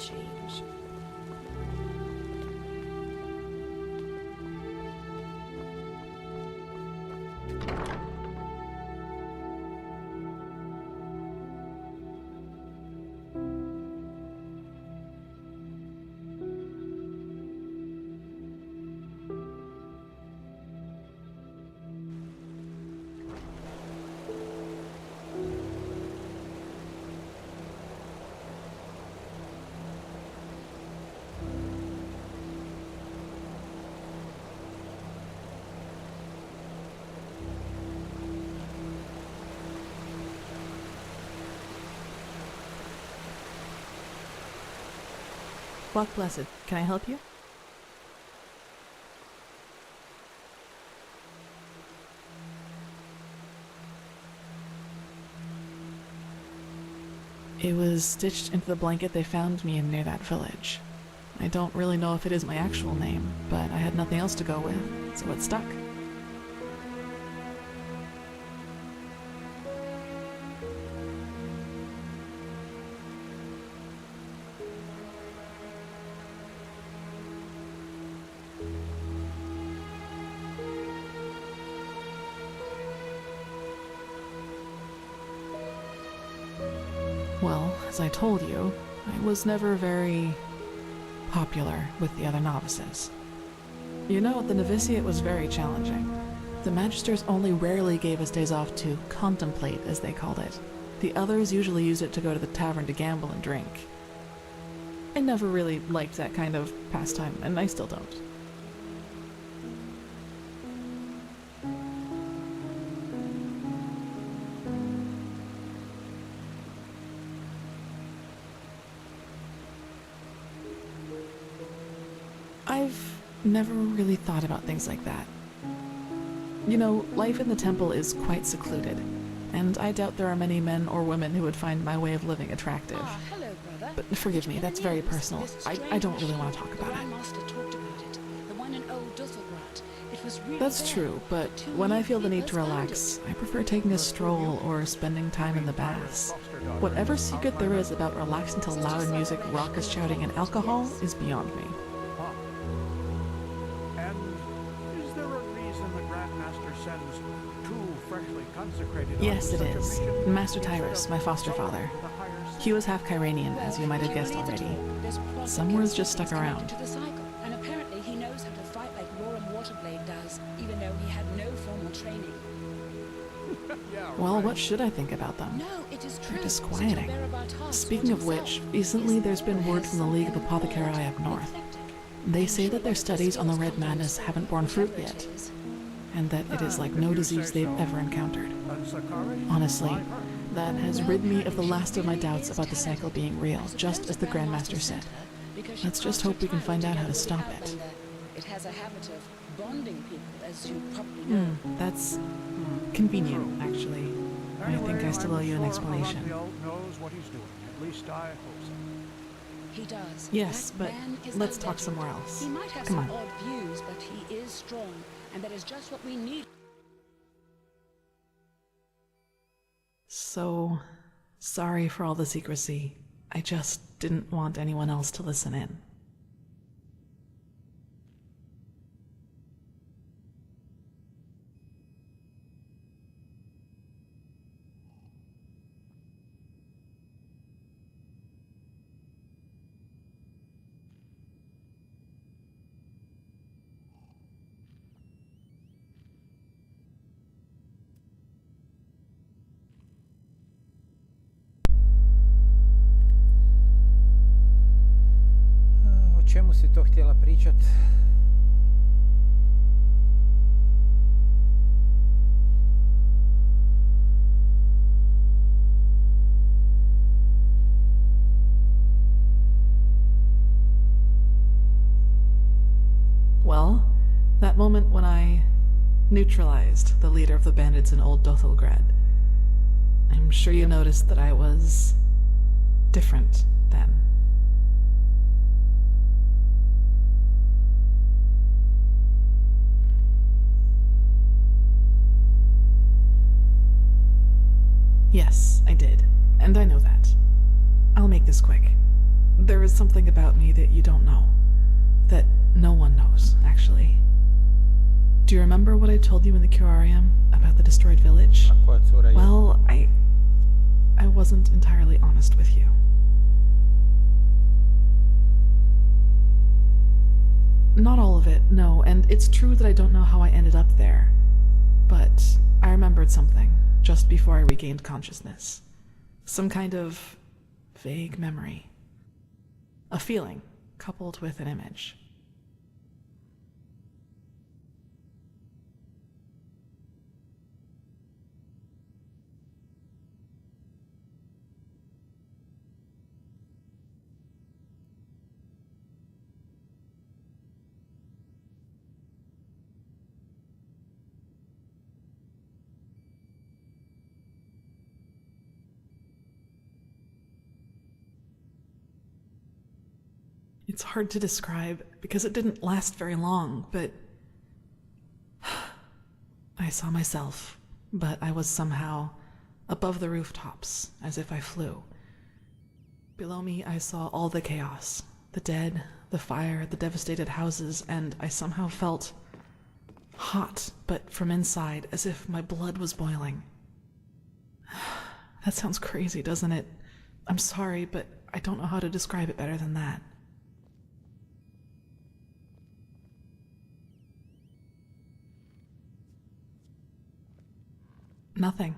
change. Walk Blessed, can I help you? It was stitched into the blanket they found me in near that village. I don't really know if it is my actual name, but I had nothing else to go with, so it stuck. Well, as I told you, I was never very popular with the other novices. You know, the novitiate was very challenging. The magisters only rarely gave us days off to contemplate, as they called it. The others usually used it to go to the tavern to gamble and drink. I never really liked that kind of pastime, and I still don't. I've never really thought about things like that. You know, life in the temple is quite secluded, and I doubt there are many men or women who would find my way of living attractive. Ah, hello, brother. But forgive me, that's very personal. I don't really want to talk about it. Master talked about it. The one in Old Dusselgrad. It was really That's there. true, but when I feel the need to relax, I prefer taking a stroll or spending time in the baths. Whatever secret there is about relaxing to loud music, raucous shouting, and alcohol is beyond me. And is there a reason the Grandmaster sends two freshly consecrated Yes, on it such a is. mission Master instead Tyrus, of my foster some of father. the higher He was half Kyranian, as you might have guessed already. Some words just stuck around. To the cycle, and apparently he knows how to fight like Roaring Waterblade does, even though he had no formal training. Yeah, Well, right. what should I think about them? No, it is true. They're disquieting. Such a Barabat Speaking of which, recently there's been word from the League of Apothecari up north. They say that their studies on the Red Madness haven't borne fruit yet, and that it is like no disease they've ever encountered. And Sakari? Honestly, I've heard. that has rid me of the last of my doubts about the cycle being real, just as the Grandmaster said. Let's just hope we can find out how to stop it. It has a habit of bonding people, as you probably know. That's convenient, actually. I think I still owe you an I'm sure explanation. Alundiel knows what he's doing. At least I hope so. He does. Yes, That but man is let's a talk legend. somewhere else. He might have Come some on. odd views, but he is strong, and that is just what we need. So, sorry for all the secrecy. I just didn't want anyone else to listen in. O čemu si to htjela pričat? Well, that moment when I neutralized the leader of the bandits in Old Dothelgrad. I'm sure you noticed that I was different then. Yes, I did, and I know that. I'll make this quick. There is something about me that you don't know. That no one knows, actually. Do you remember what I told you in the curarium about the destroyed village? Akkor szóra jön. Well, I wasn't entirely honest with you. Not all of it, no, and it's true that I don't know how I ended up there. But I remembered something just before I regained consciousness. Some kind of vague memory. A feeling coupled with an image. It's hard to describe because it didn't last very long, but I saw myself, but I was somehow above the rooftops, as if I flew. Below me, I saw all the chaos, the dead, the fire, the devastated houses, and I somehow felt hot, but from inside, as if my blood was boiling. That sounds crazy, doesn't it? I'm sorry, but I don't know how to describe it better than that. Nothing.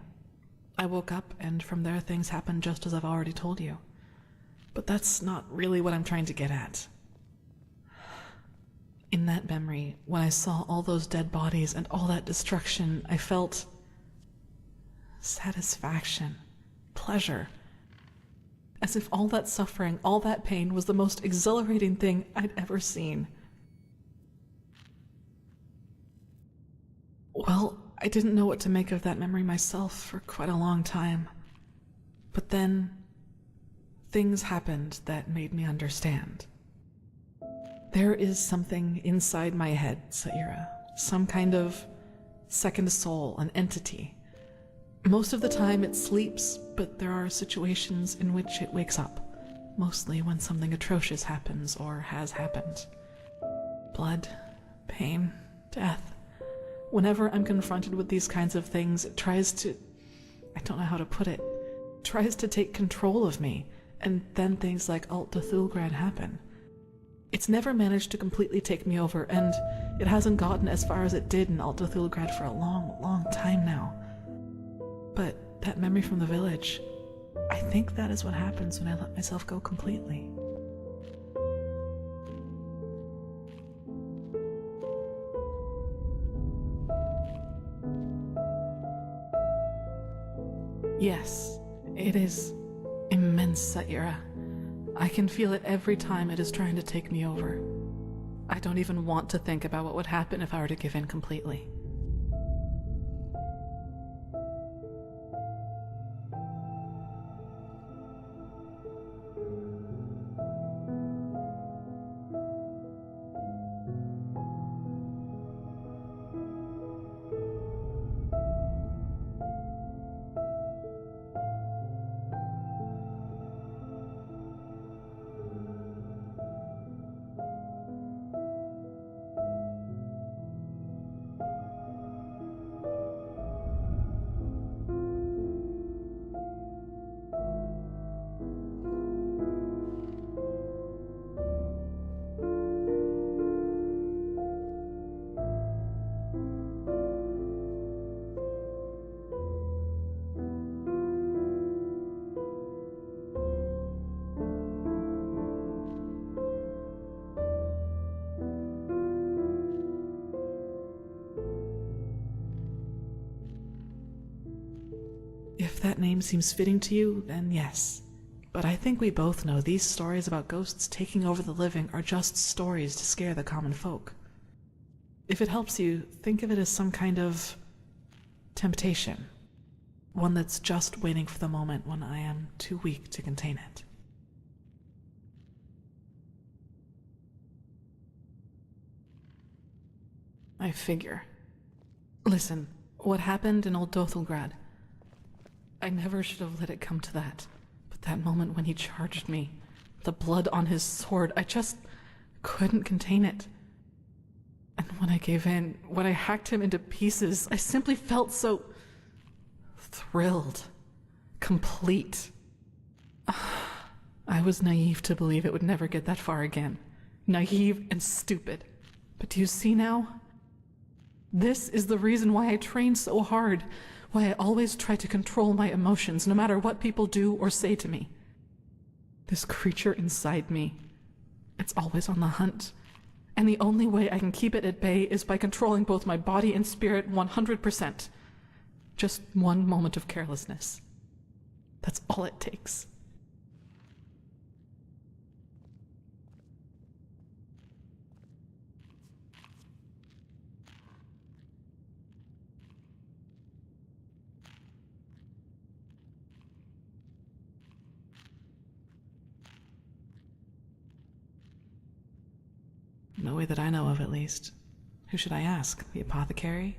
I woke up, and from there things happened just as I've already told you. But that's not really what I'm trying to get at. In that memory, when I saw all those dead bodies and all that destruction, I felt satisfaction, pleasure. As if all that suffering, all that pain was the most exhilarating thing I'd ever seen. Well, I didn't know what to make of that memory myself for quite a long time. But then, things happened that made me understand. There is something inside my head, Saira. Some kind of second soul, an entity. Most of the time it sleeps, but there are situations in which it wakes up. Mostly when something atrocious happens or has happened. Blood, pain, death. Whenever I'm confronted with these kinds of things, it tries to, I don't know how to put it, tries to take control of me, and then things like Alt Dathulgrad happen. It's never managed to completely take me over, and it hasn't gotten as far as it did in Alt Dathulgrad for a long, long time now. But that memory from the village, I think that is what happens when I let myself go completely. Yes, it is immense, Saira. I can feel it every time it is trying to take me over. I don't even want to think about what would happen if I were to give in completely. If that name seems fitting to you, then yes. But I think we both know these stories about ghosts taking over the living are just stories to scare the common folk. If it helps you, think of it as some kind of temptation. One that's just waiting for the moment when I am too weak to contain it. I figure. Listen, what happened in Old Dothelgrad, I never should have let it come to that. But that moment when he charged me, the blood on his sword. I just couldn't contain it. And when I gave in, when I hacked him into pieces, I simply felt so thrilled, complete. I was naive to believe it would never get that far again. Naive and stupid. But do you see now? This is the reason why I train so hard, why I always try to control my emotions, no matter what people do or say to me. This creature inside me, it's always on the hunt. And the only way I can keep it at bay is by controlling both my body and spirit 100%. Just one moment of carelessness. That's all it takes. No way that I know of, at least. Who should I ask? The apothecary?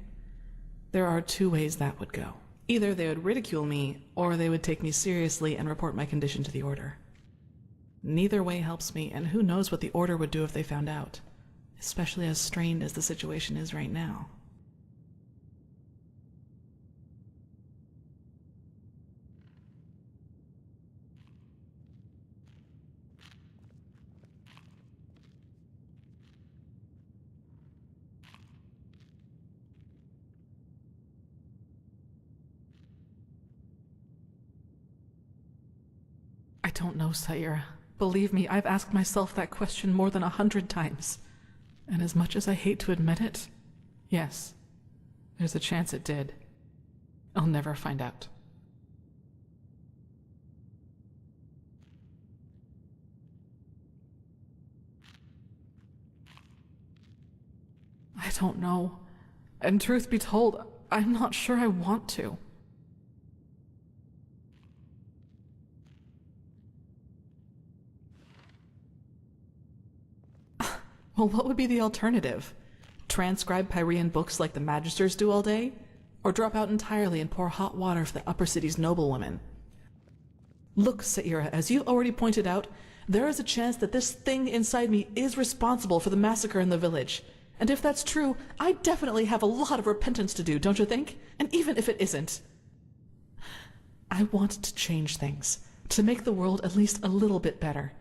There are two ways that would go. Either they would ridicule me, or they would take me seriously and report my condition to the Order. Neither way helps me, and who knows what the Order would do if they found out, especially as strained as the situation is right now. I don't know, Sayira. Believe me, I've asked myself that question more than 100 times. And as much as I hate to admit it, yes, there's a chance it did. I'll never find out. I don't know. And truth be told, I'm not sure I want to. Well, what would be the alternative? Transcribe Pyrean books like the Magisters do all day? Or drop out entirely and pour hot water for the upper city's noblewomen? Look, Sayira, as you've already pointed out, there is a chance that this thing inside me is responsible for the massacre in the village. And if that's true, I definitely have a lot of repentance to do, don't you think? And even if it isn't, I want to change things, to make the world at least a little bit better.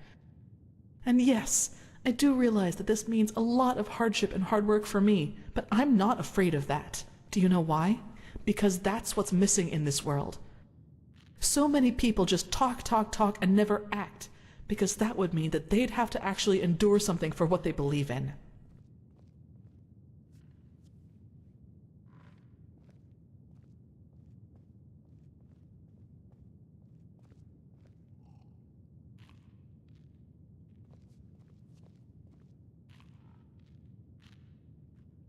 And yes, I do realize that this means a lot of hardship and hard work for me, but I'm not afraid of that. Do you know why? Because that's what's missing in this world. So many people just talk, and never act, because that would mean that they'd have to actually endure something for what they believe in.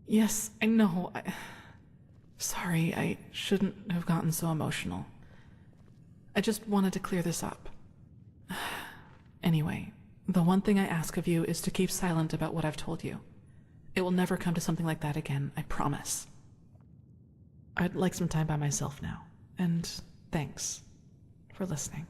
Yes, I know. Sorry, I shouldn't have gotten so emotional. I just wanted to clear this up. Anyway, the one thing I ask of you is to keep silent about what I've told you. It will never come to something like that again, I promise. I'd like some time by myself now, and thanks for listening.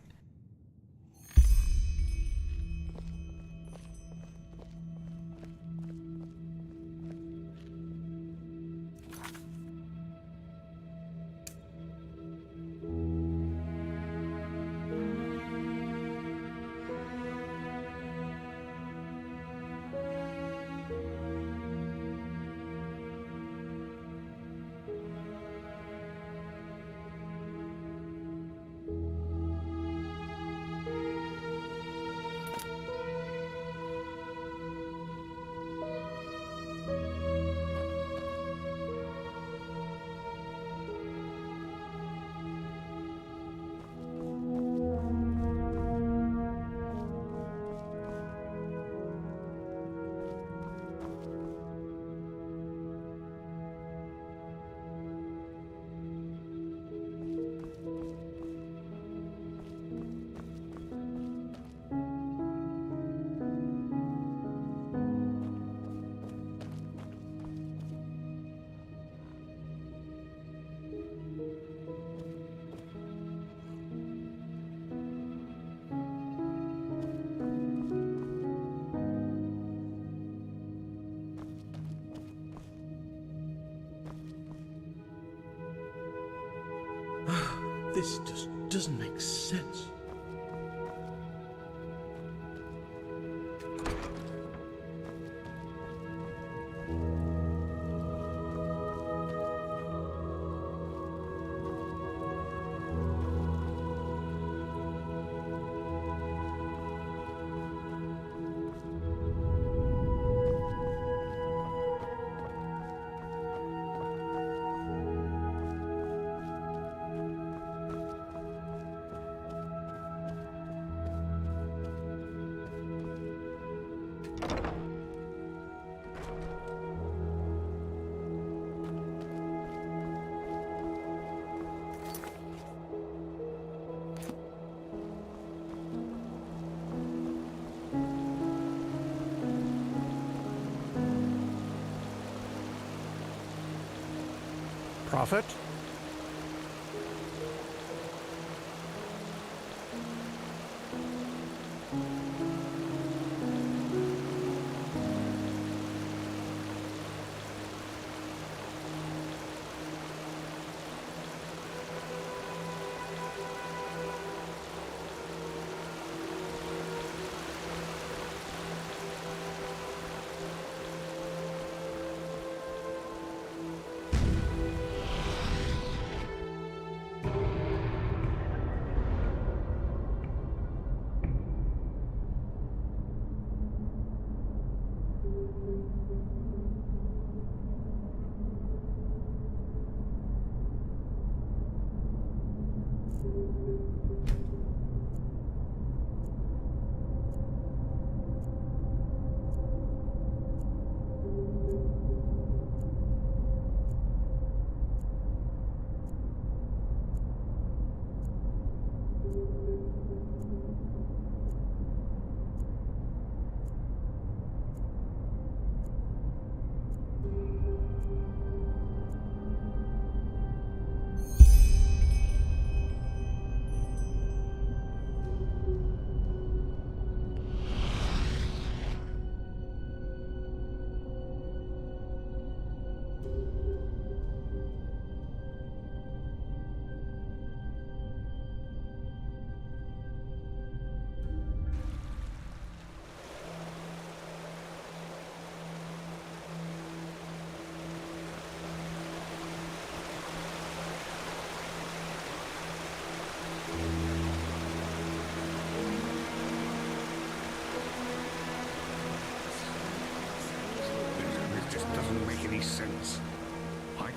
This just doesn't make sense. Prophet? It just doesn't make any sense. I...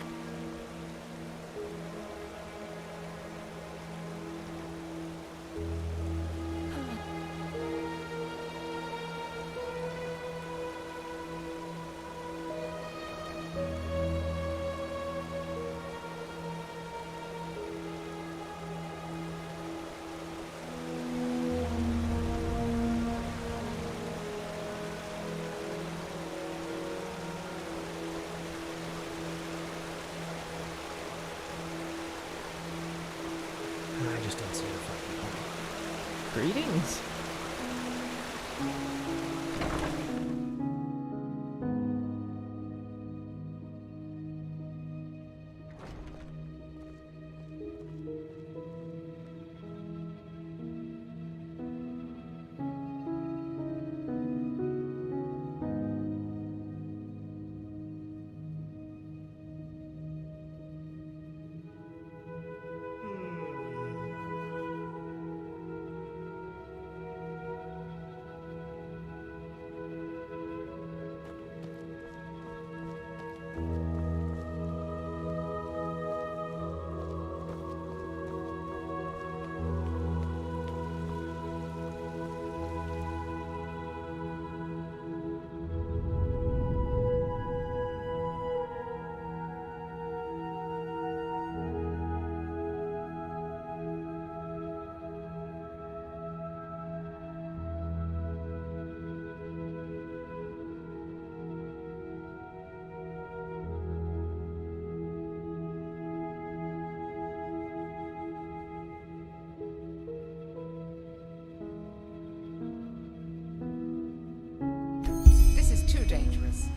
I just don't see the fucking point. Greetings.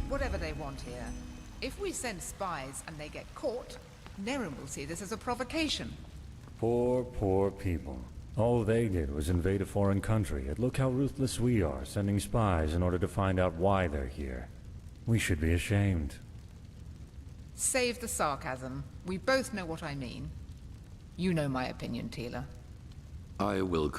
Whatever they want here. If we send spies and they get caught, Neren will see this as a provocation. Poor, poor people. All they did was invade a foreign country, and look how ruthless we are, sending spies in order to find out why they're here. We should be ashamed. Save the sarcasm. We both know what I mean. You know my opinion, Tila. I will.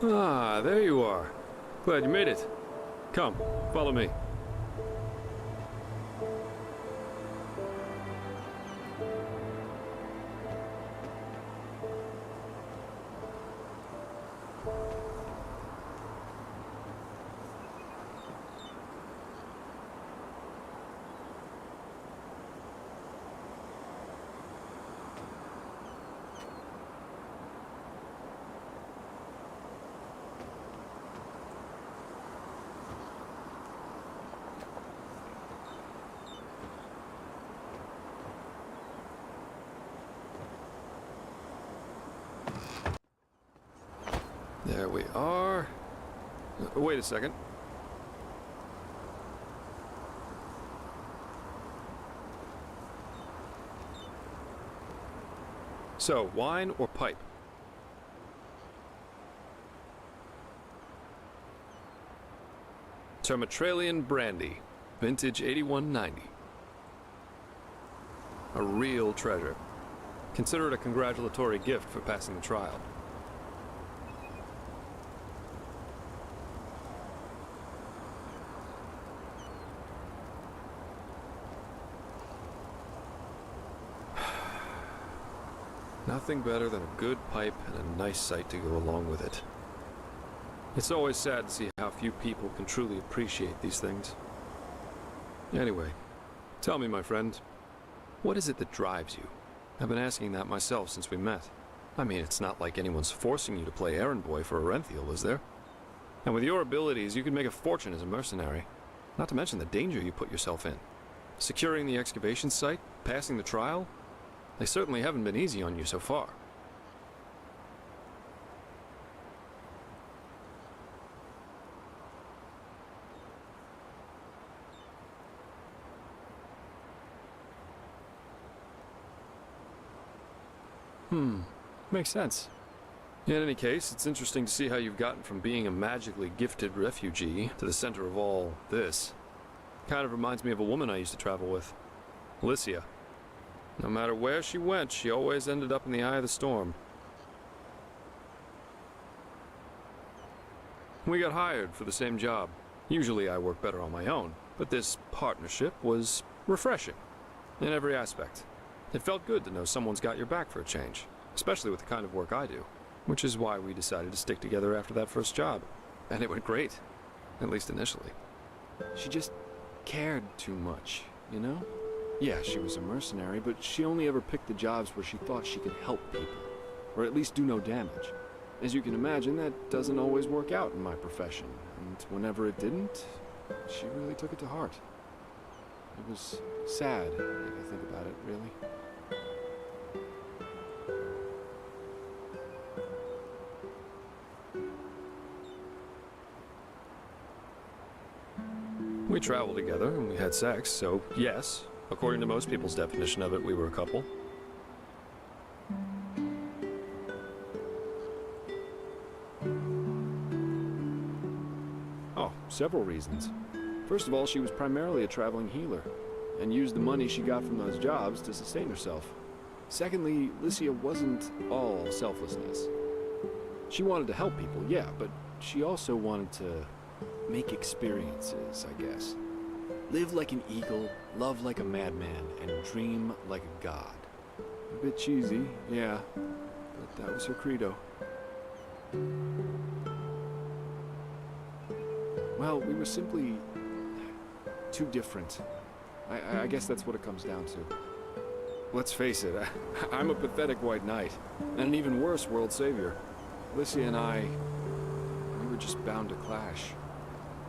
Ah, there you are. Glad you made it. Come, follow me. There we are. Wait a second. So, wine or pipe? Termatralian Brandy, vintage 8190. A real treasure. Consider it a congratulatory gift for passing the trial. Nothing better than a good pipe and a nice sight to go along with it. It's always sad to see how few people can truly appreciate these things. Anyway, tell me, my friend, what is it that drives you? I've been asking that myself since we met. I mean, it's not like anyone's forcing you to play errand boy for Orenthiel, is there? And with your abilities, you could make a fortune as a mercenary. Not to mention the danger you put yourself in. Securing the excavation site, passing the trial, they certainly haven't been easy on you so far. Makes sense. In any case, it's interesting to see how you've gotten from being a magically gifted refugee to the center of all this. Kind of reminds me of a woman I used to travel with, Alicia. No matter where she went, she always ended up in the eye of the storm. We got hired for the same job. Usually I work better on my own, but this partnership was refreshing in every aspect. It felt good to know someone's got your back for a change, especially with the kind of work I do, which is why we decided to stick together after that first job. And it went great, at least initially. She just cared too much, you know? Yeah, she was a mercenary, but she only ever picked the jobs where she thought she could help people, or at least do no damage. As you can imagine, that doesn't always work out in my profession, and whenever it didn't, she really took it to heart. It was sad, if I think about it, really. We traveled together and we had sex, so yes, according to most people's definition of it, we were a couple. Oh, several reasons. First of all, she was primarily a traveling healer, and used the money she got from those jobs to sustain herself. Secondly, Lycia wasn't all selflessness. She wanted to help people, yeah, but she also wanted to make experiences, I guess. Live like an eagle, love like a madman, and dream like a god. A bit cheesy, yeah, but that was her credo. Well, we were simply too different. I guess that's what it comes down to. Let's face it, I'm a pathetic white knight, and an even worse world savior. Lycia and I, we were just bound to clash.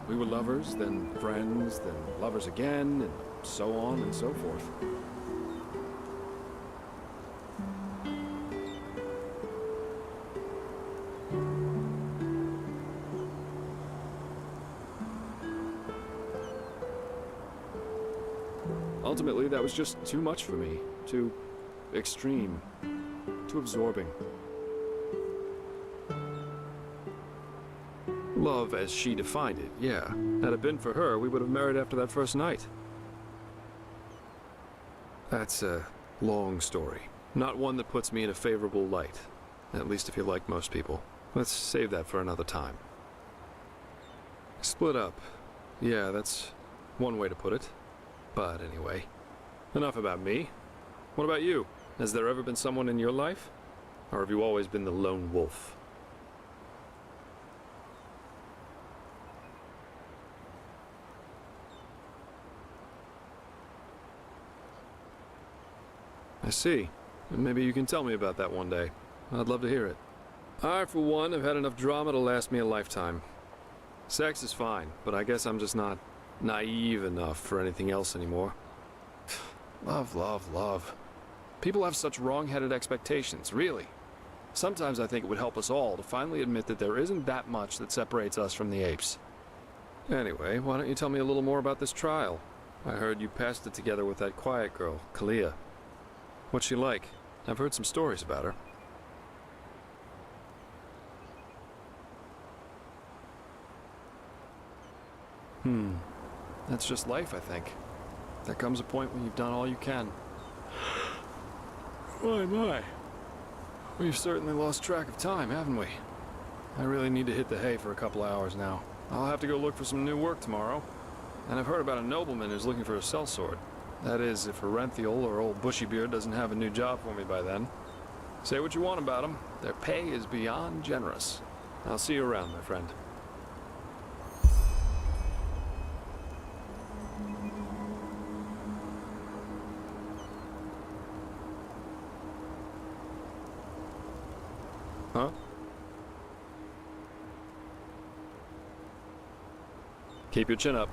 We were lovers, then friends, then lovers again, and so on and so forth. Ultimately, that was just too much for me. Too extreme. Too absorbing. Love as she defined it, yeah. Had it been for her, we would have married after that first night. That's a long story. Not one that puts me in a favorable light. At least if you like most people. Let's save that for another time. Split up. Yeah, that's one way to put it. But anyway, enough about me. What about you? Has there ever been someone in your life? Or have you always been the lone wolf? I see. Maybe you can tell me about that one day. I'd love to hear it. I, for one, have had enough drama to last me a lifetime. Sex is fine, but I guess I'm just not naive enough for anything else anymore. Love, love, love. People have such wrong-headed expectations, really. Sometimes I think it would help us all to finally admit that there isn't that much that separates us from the apes. Anyway, why don't you tell me a little more about this trial? I heard you passed it together with that quiet girl, Kalia. What's she like? I've heard some stories about her. That's just life, I think. There comes a point when you've done all you can. My. We've certainly lost track of time, haven't we? I really need to hit the hay for a couple hours now. I'll have to go look for some new work tomorrow. And I've heard about a nobleman who's looking for a sellsword. That is, if Herenthiel or old Bushybeard doesn't have a new job for me by then. Say what you want about them. Their pay is beyond generous. I'll see you around, my friend. Huh? Keep your chin up.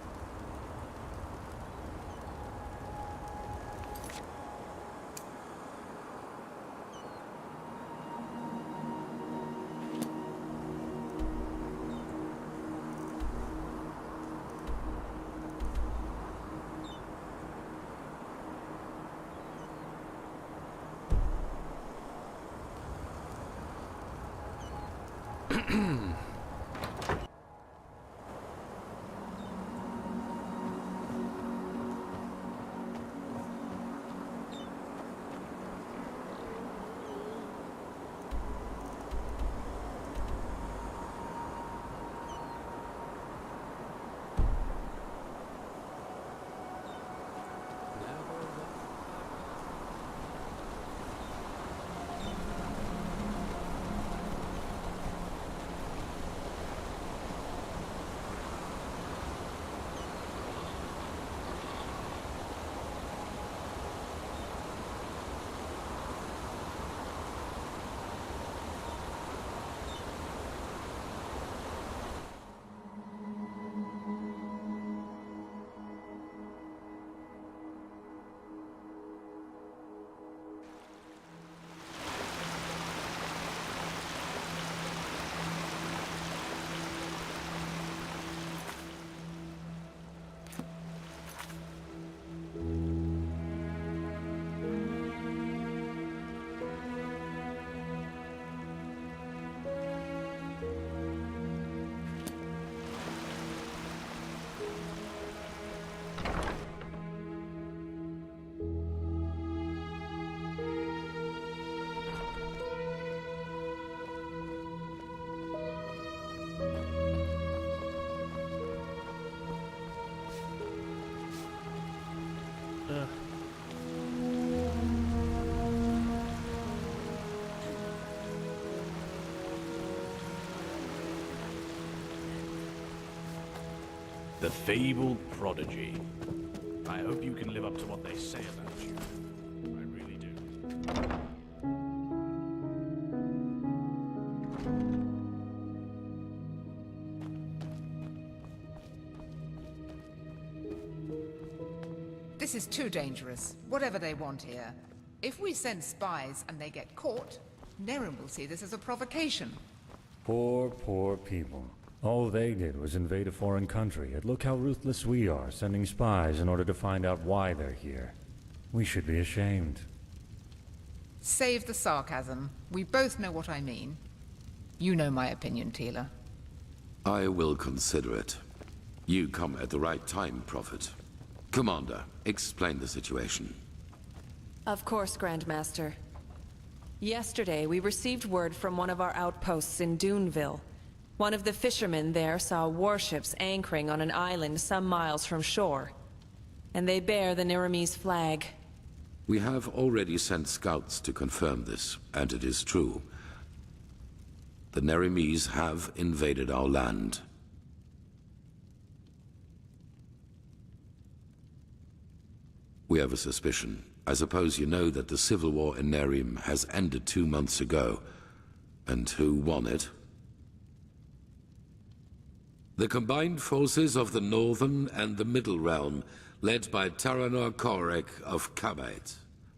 The fabled prodigy. I hope you can live up to what they say about you. I really do. This is too dangerous, whatever they want here. If we send spies and they get caught, Nerim will see this as a provocation. Poor, poor people. All they did was invade a foreign country, and look how ruthless we are, sending spies in order to find out why they're here. We should be ashamed. Save the sarcasm. We both know what I mean. You know my opinion, Tila. I will consider it. You come at the right time, Prophet. Commander, explain the situation. Of course, Grandmaster. Yesterday, we received word from one of our outposts in Duneville. One of the fishermen there saw warships anchoring on an island some miles from shore. And they bear the Nerimese flag. We have already sent scouts to confirm this, and it is true. The Nerimese have invaded our land. We have a suspicion. I suppose you know that the civil war in Nerim has ended 2 months ago. And who won it? The combined forces of the Northern and the Middle Realm, led by Taranor Korek of Kabait.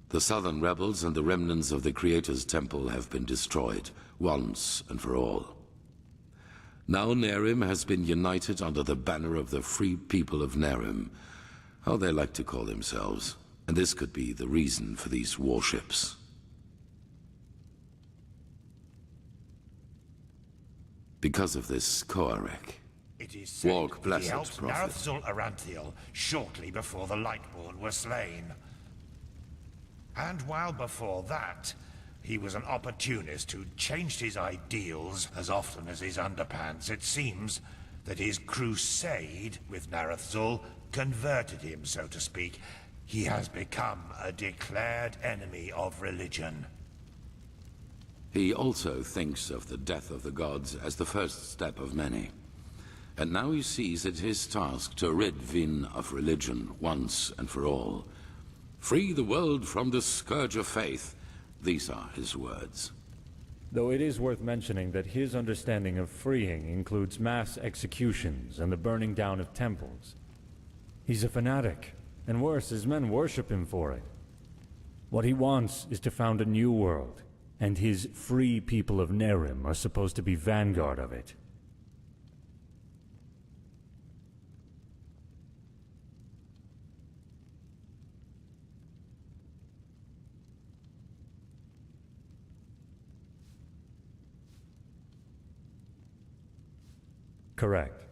The Southern rebels and the remnants of the Creator's Temple have been destroyed, once and for all. Now Nerim has been united under the banner of the Free People of Nerim, how they like to call themselves, and this could be the reason for these warships. Because of this Korek. It is said Walk blessed, he helped Prophet. Naruthzul Aranthiel shortly before the Lightborn were slain. And while before that, he was an opportunist who changed his ideals as often as his underpants. It seems that his crusade with Naruthzul converted him, so to speak. He has become a declared enemy of religion. He also thinks of the death of the gods as the first step of many. And now he sees it his task to rid Vin of religion once and for all. Free the world from the scourge of faith. These are his words. Though it is worth mentioning that his understanding of freeing includes mass executions and the burning down of temples. He's a fanatic, and worse, his men worship him for it. What he wants is to found a new world, and his free people of Nerim are supposed to be vanguard of it. Correct.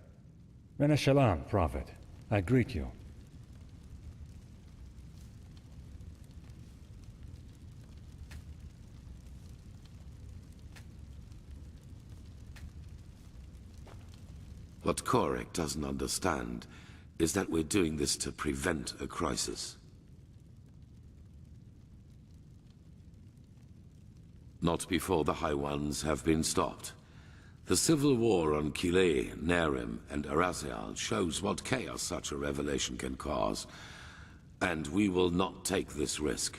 Rena Shalom, Prophet. I greet you. What Korek doesn't understand is that we're doing this to prevent a crisis. Not before the High Ones have been stopped. The civil war on Kile, Nerim, and Arazial shows what chaos such a revelation can cause, and we will not take this risk.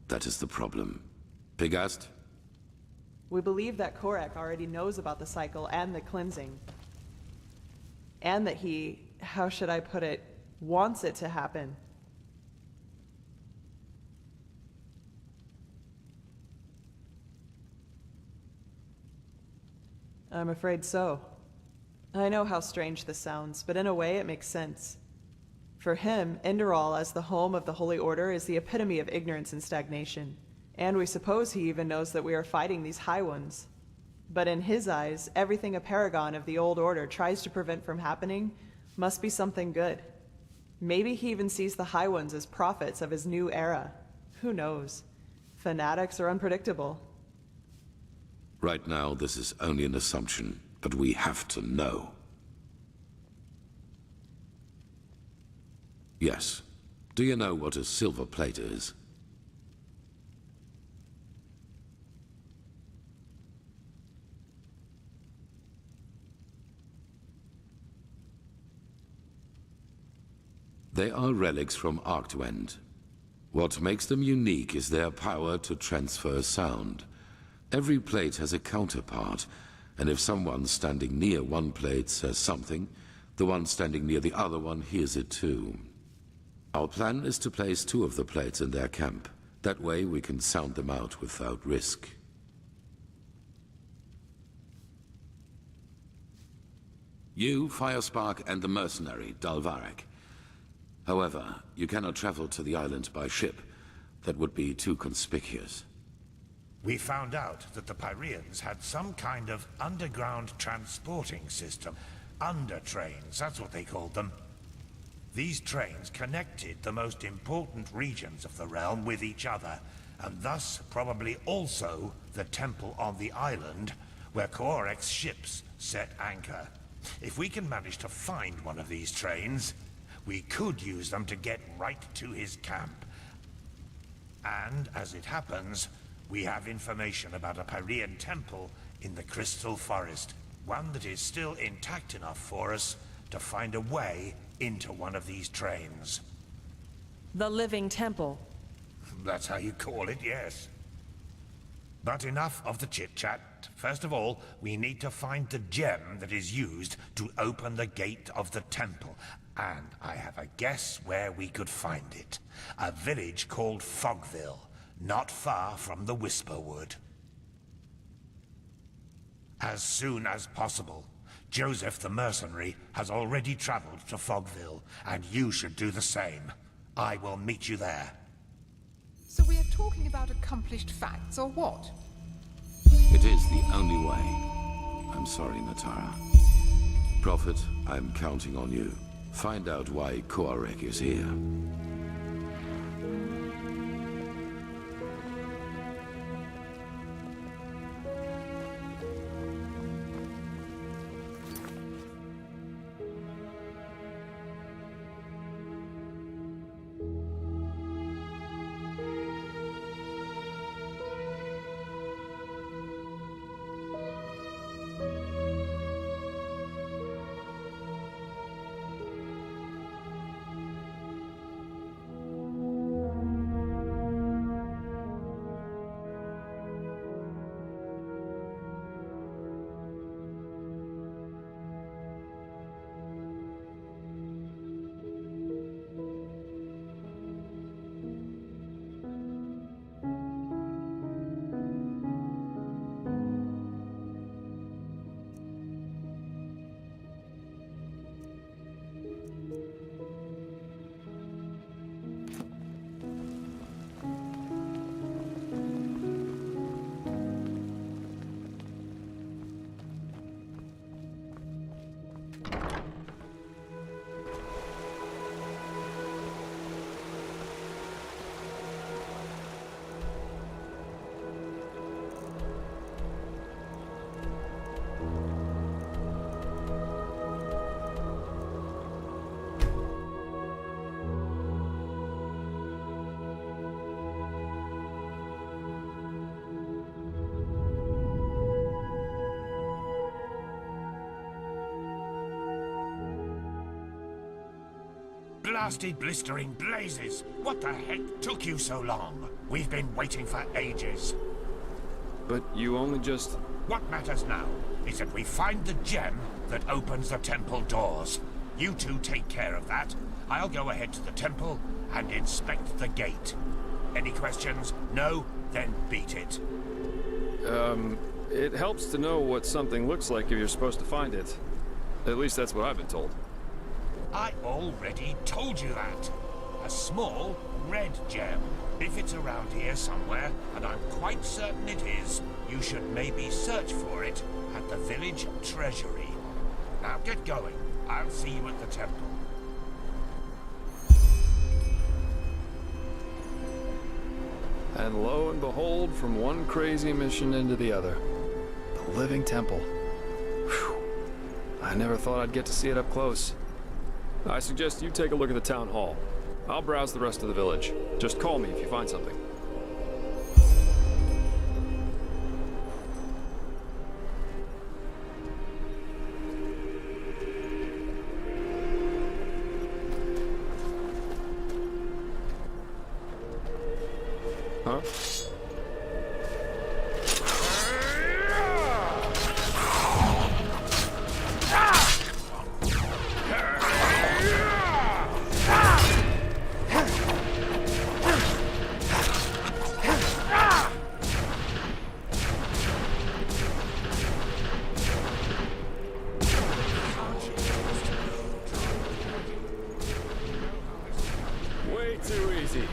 That is the problem. Pigast? We believe that Korek already knows about the cycle and the cleansing. And that he, how should I put it, wants it to happen. I'm afraid so. I know how strange this sounds, but in a way it makes sense. For him, Enderal as the home of the Holy Order is the epitome of ignorance and stagnation. And we suppose he even knows that we are fighting these High Ones. But in his eyes, everything a paragon of the Old Order tries to prevent from happening must be something good. Maybe he even sees the High Ones as prophets of his new era. Who knows? Fanatics are unpredictable. Right now, this is only an assumption, but we have to know. Yes. Do you know what a silver plate is? They are relics from Arctwend. What makes them unique is their power to transfer sound. Every plate has a counterpart, and if someone standing near one plate says something, the one standing near the other one hears it too. Our plan is to place 2 of the plates in their camp. That way we can sound them out without risk. You, Firespark, and the mercenary, Dalvarek. However, you cannot travel to the island by ship. That would be too conspicuous. We found out that the Pyreans had some kind of underground transporting system. Undertrains, that's what they called them. These trains connected the most important regions of the realm with each other, and thus probably also the temple on the island where Korek's ships set anchor. If we can manage to find one of these trains, we could use them to get right to his camp. And, as it happens, we have information about a Pyrean temple in the Crystal Forest. One that is still intact enough for us to find a way into one of these trains. The Living Temple. That's how you call it, yes. But enough of the chit-chat. First of all, we need to find the gem that is used to open the gate of the temple. And I have a guess where we could find it. A village called Fogville, not far from the Whisperwood. As soon as possible. Joseph the mercenary has already traveled to Fogville, and you should do the same. I will meet you there. So we are talking about accomplished facts, or what? It is the only way. I'm sorry, Natara. Prophet, I'm counting on you. Find out why Korek is here. Blasted blistering blazes! What the heck took you so long? We've been waiting for ages. But you only just... What matters now is that we find the gem that opens the temple doors. You two take care of that. I'll go ahead to the temple and inspect the gate. Any questions? No? Then beat it. It helps to know what something looks like if you're supposed to find it. At least that's what I've been told. I already told you that. A small, red gem. If it's around here somewhere, and I'm quite certain it is, you should maybe search for it at the village treasury. Now get going. I'll see you at the temple. And lo and behold, from one crazy mission into the other. The Living Temple. Whew. I never thought I'd get to see it up close. I suggest you take a look at the town hall. I'll browse the rest of the village. Just call me if you find something. Huh? Way too easy.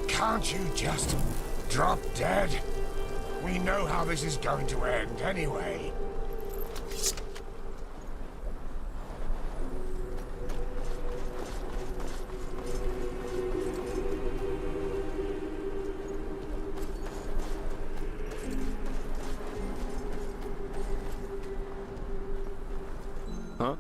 Can't you just drop dead? We know how this is going to end anyway. Huh?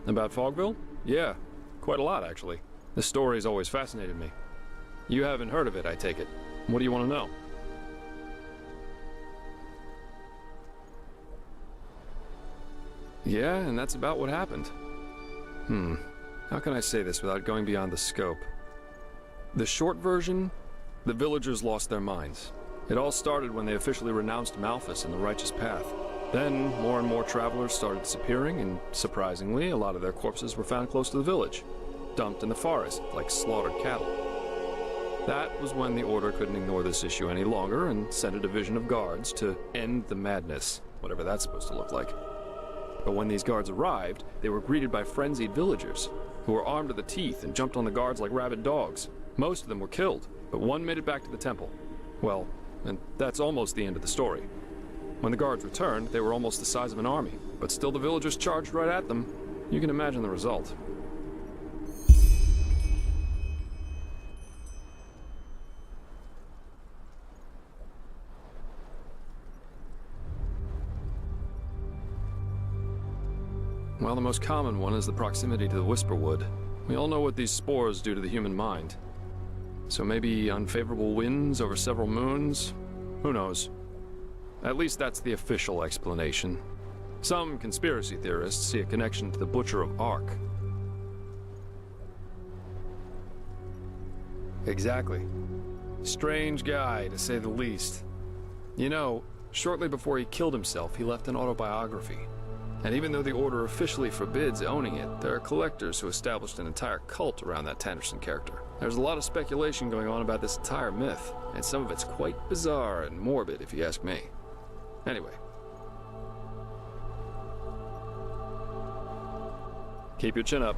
About Fogville? Yeah, quite a lot, actually. This story's always fascinated me. You haven't heard of it, I take it. What do you want to know? Yeah, and that's about what happened. How can I say this without going beyond the scope? The short version, the villagers lost their minds. It all started when they officially renounced Malthus and the righteous path. Then, more and more travelers started disappearing, and surprisingly, a lot of their corpses were found close to the village, dumped in the forest like slaughtered cattle. That was when the Order couldn't ignore this issue any longer and sent a division of guards to end the madness, whatever that's supposed to look like. But when these guards arrived, they were greeted by frenzied villagers, who were armed to the teeth and jumped on the guards like rabid dogs. Most of them were killed, but one made it back to the temple. Well, and that's almost the end of the story. When the guards returned, they were almost the size of an army, but still the villagers charged right at them. You can imagine the result. Well, the most common one is the proximity to the Whisperwood. We all know what these spores do to the human mind. So maybe unfavorable winds over several moons? Who knows? At least that's the official explanation. Some conspiracy theorists see a connection to the Butcher of Ark. Exactly. Strange guy, to say the least. You know, shortly before he killed himself, he left an autobiography. And even though the Order officially forbids owning it, there are collectors who established an entire cult around that Tannerson character. There's a lot of speculation going on about this entire myth, and some of it's quite bizarre and morbid if you ask me. Anyway. Keep your chin up.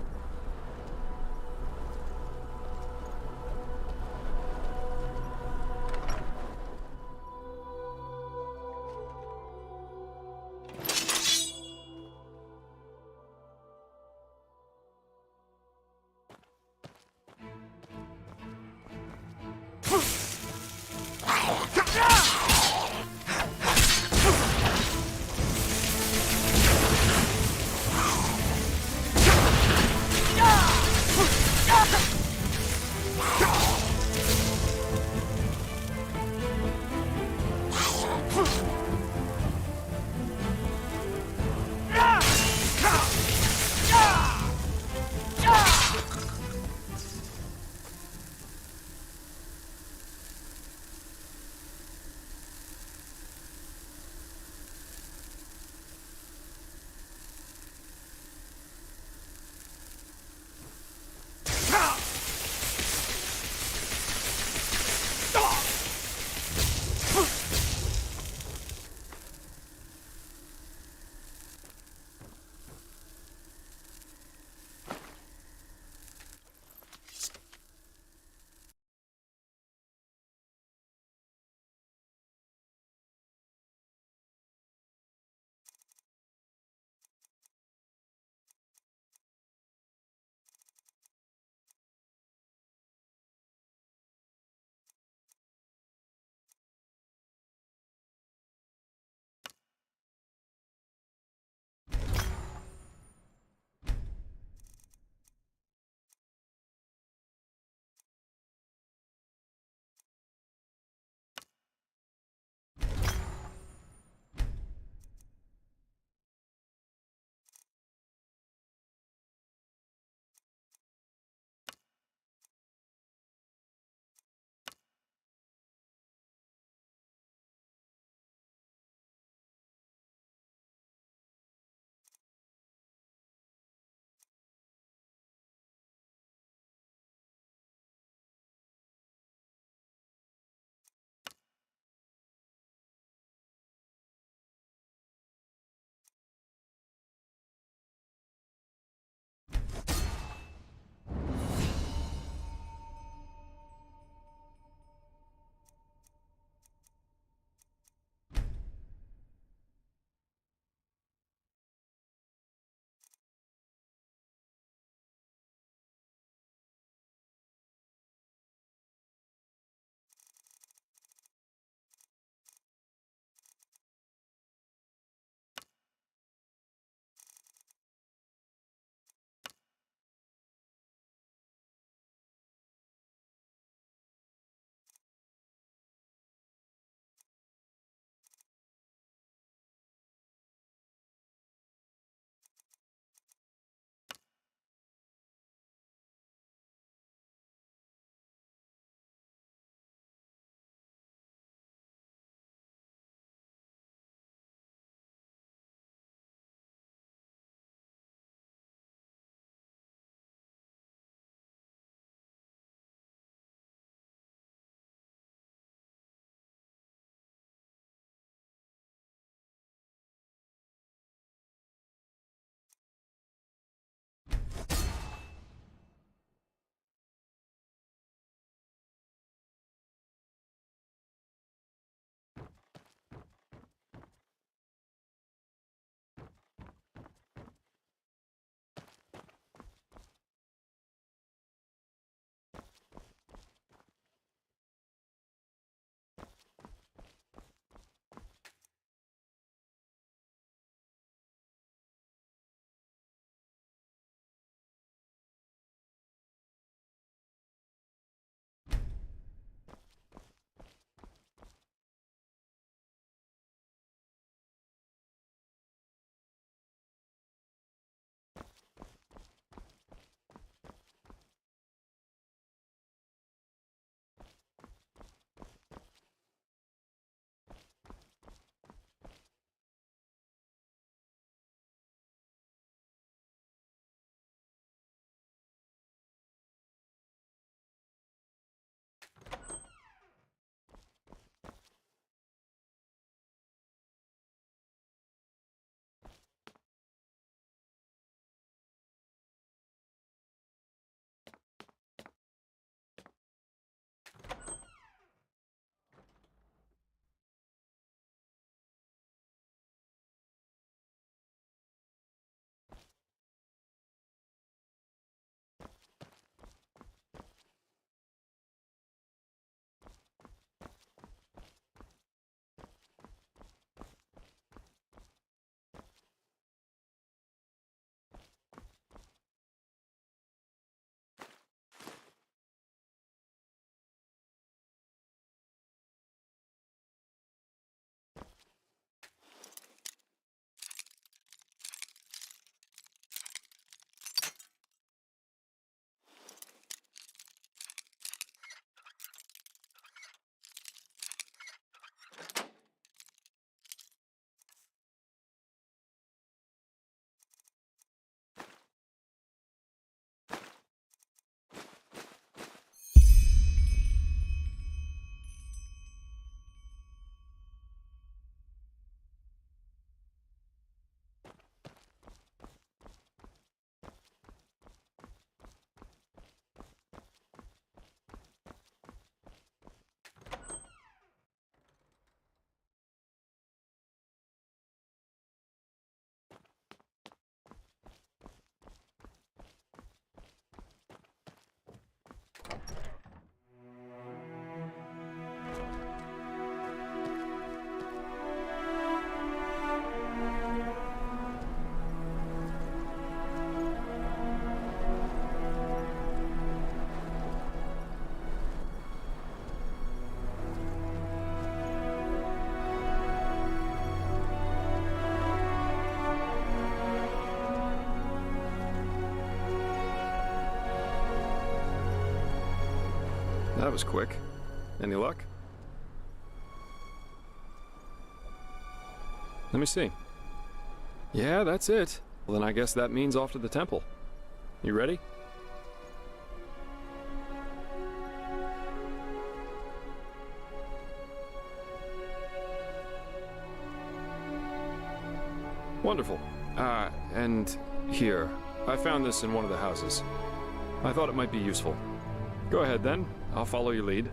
That was quick. Any luck? Let me see. Yeah, that's it. Well, then I guess that means off to the temple. You ready? Wonderful. And here. I found this in one of the houses. I thought it might be useful. Go ahead then. I'll follow your lead.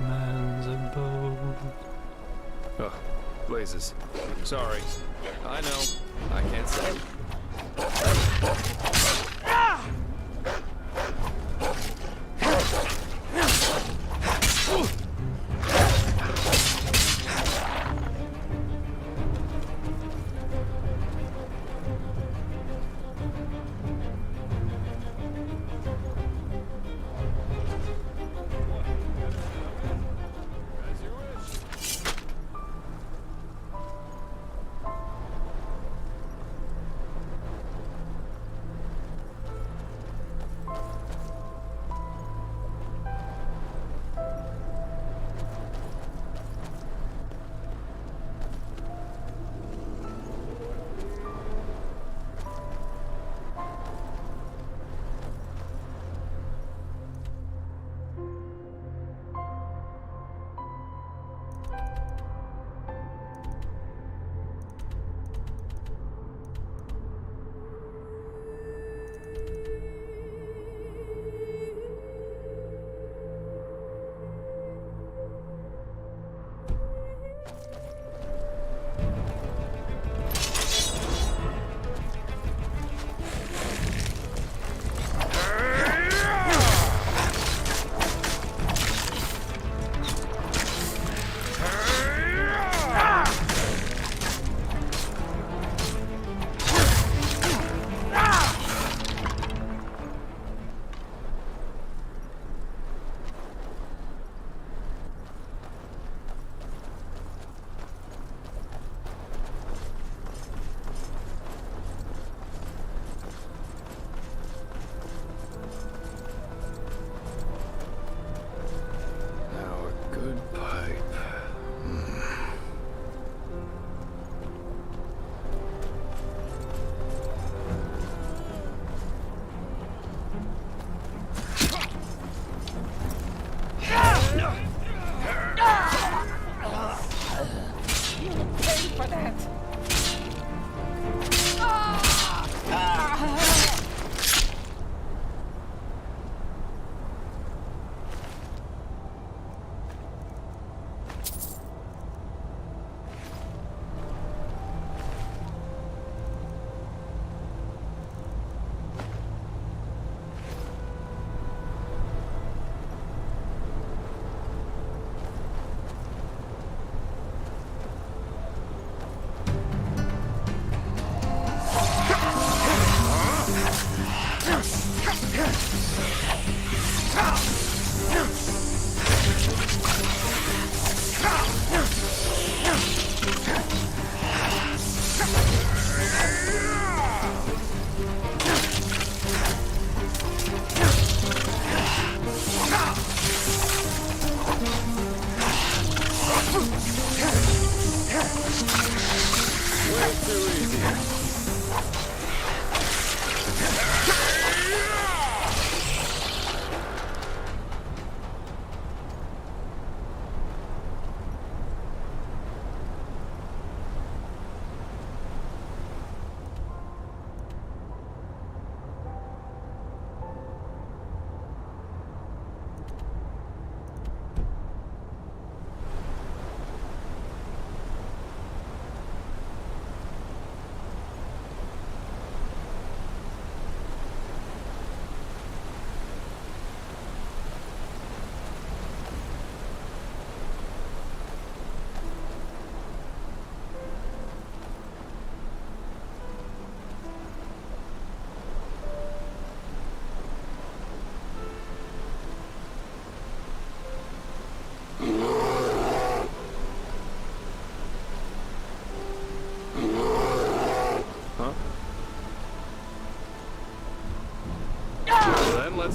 Man's abode. Oh, blazes. Sorry. I know. I can't say.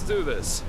Let's do this.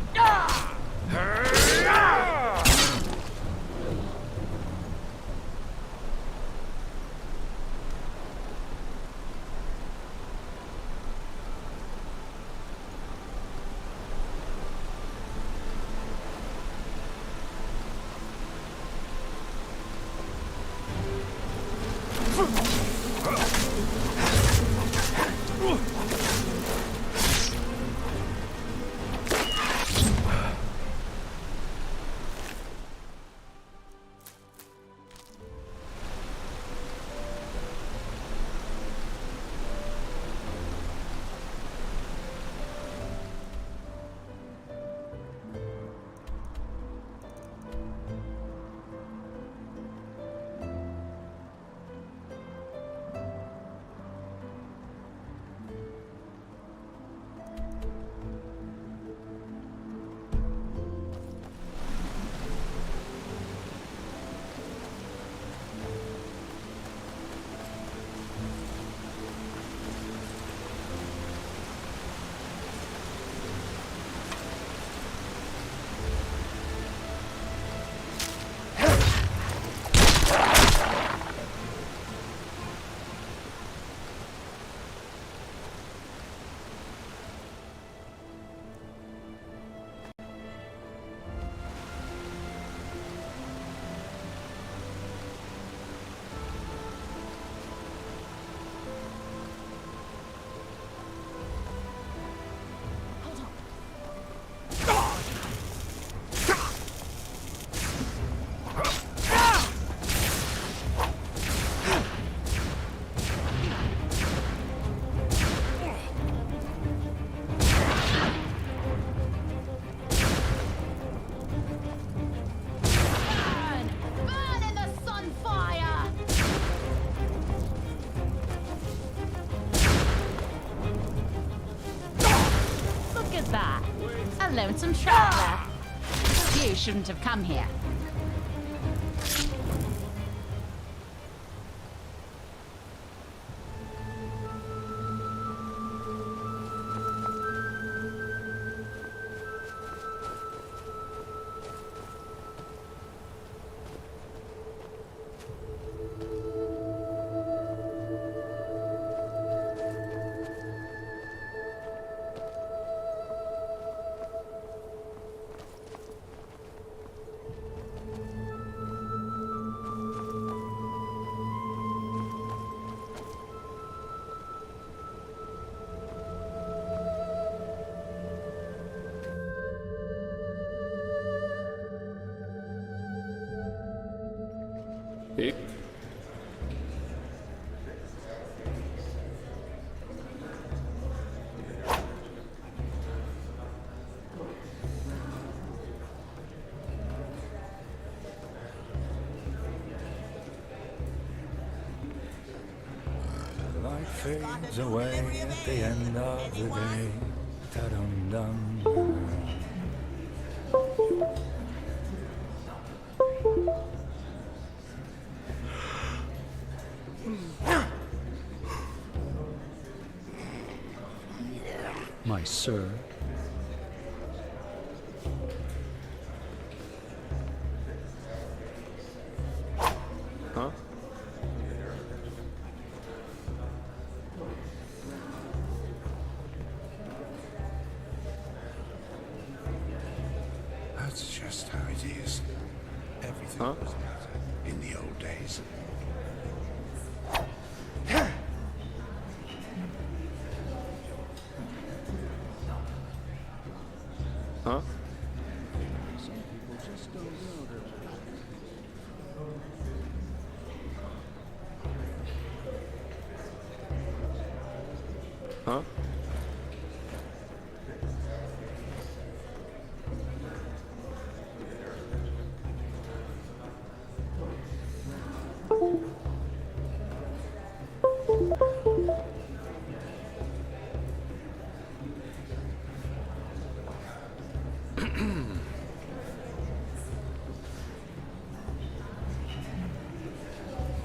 Lonesome traveler. You shouldn't have come here. Eat. Light fades away at the end of the day. Ta-dum-dum. My sir. Huh? That's just how it is. Everything was better in the old days. Huh? Some people just don't know their Huh?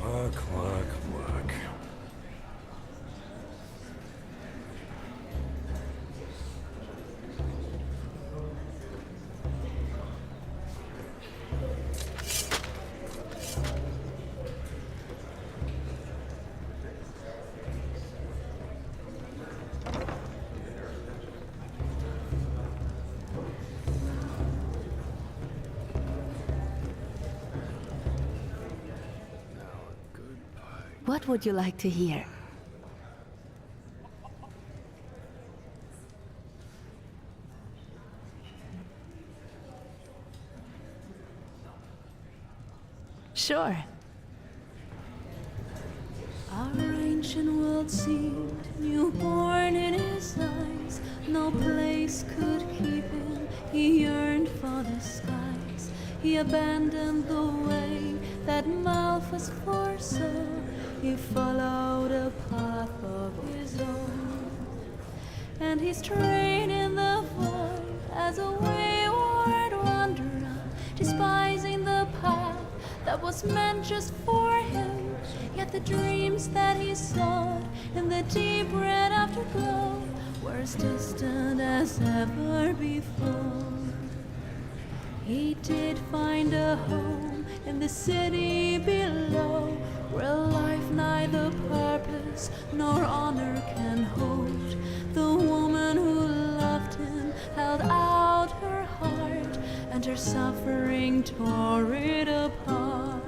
Work, work, work. What would you like to hear? Sure. Our ancient world seemed newborn in his eyes. No place could keep him, he yearned for the skies. He abandoned the way that Malphas foresaw. He followed a path of his own. And he strayed in the void as a wayward wanderer, despising the path that was meant just for him. Yet the dreams that he sought in the deep red afterglow were as distant as ever before. He did find a home in the city below, where life neither purpose nor honor can hold. The woman who loved him held out her heart, and her suffering tore it apart.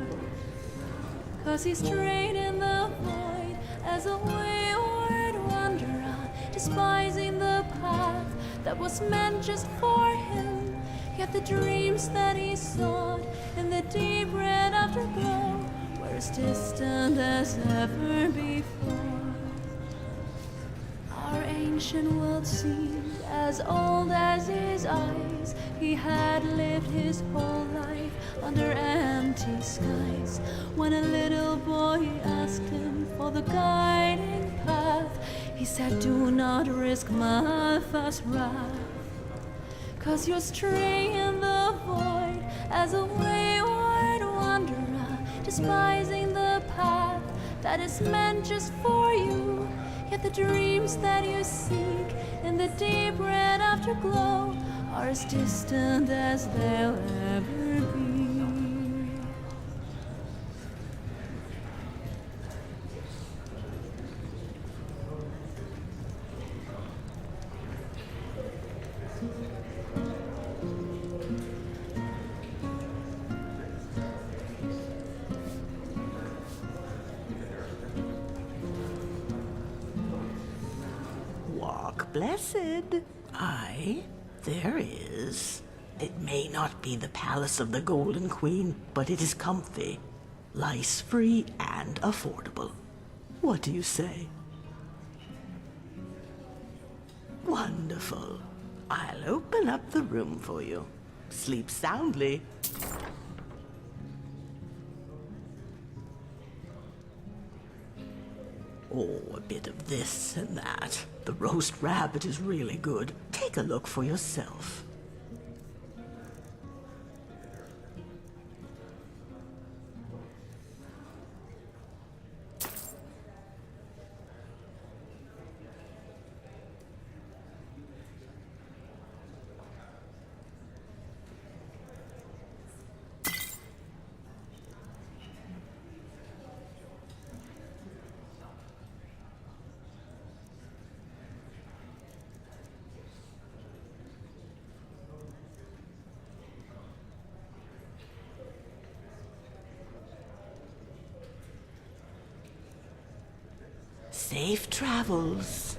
'Cause he strayed in the void as a wayward wanderer, despising the path that was meant just for him. Yet the dreams that he sought in the deep red afterglow were as distant as ever before. Our ancient world seemed as old as his eyes. He had lived his whole life under empty skies. When a little boy asked him for the guiding path, he said, "Do not risk Malphas' wrath. 'Cause you're straying in the void as a wayward wanderer, despising the path that is meant just for you. Yet the dreams that you seek in the deep red afterglow are as distant as they'll ever be." Walk blessed. Aye, there is. It may not be the palace of the Golden Queen, but it is comfy, lice-free, and affordable. What do you say? Wonderful. I'll open up the room for you. Sleep soundly. Oh, a bit of this and that. The roast rabbit is really good. Take a look for yourself. Safe travels.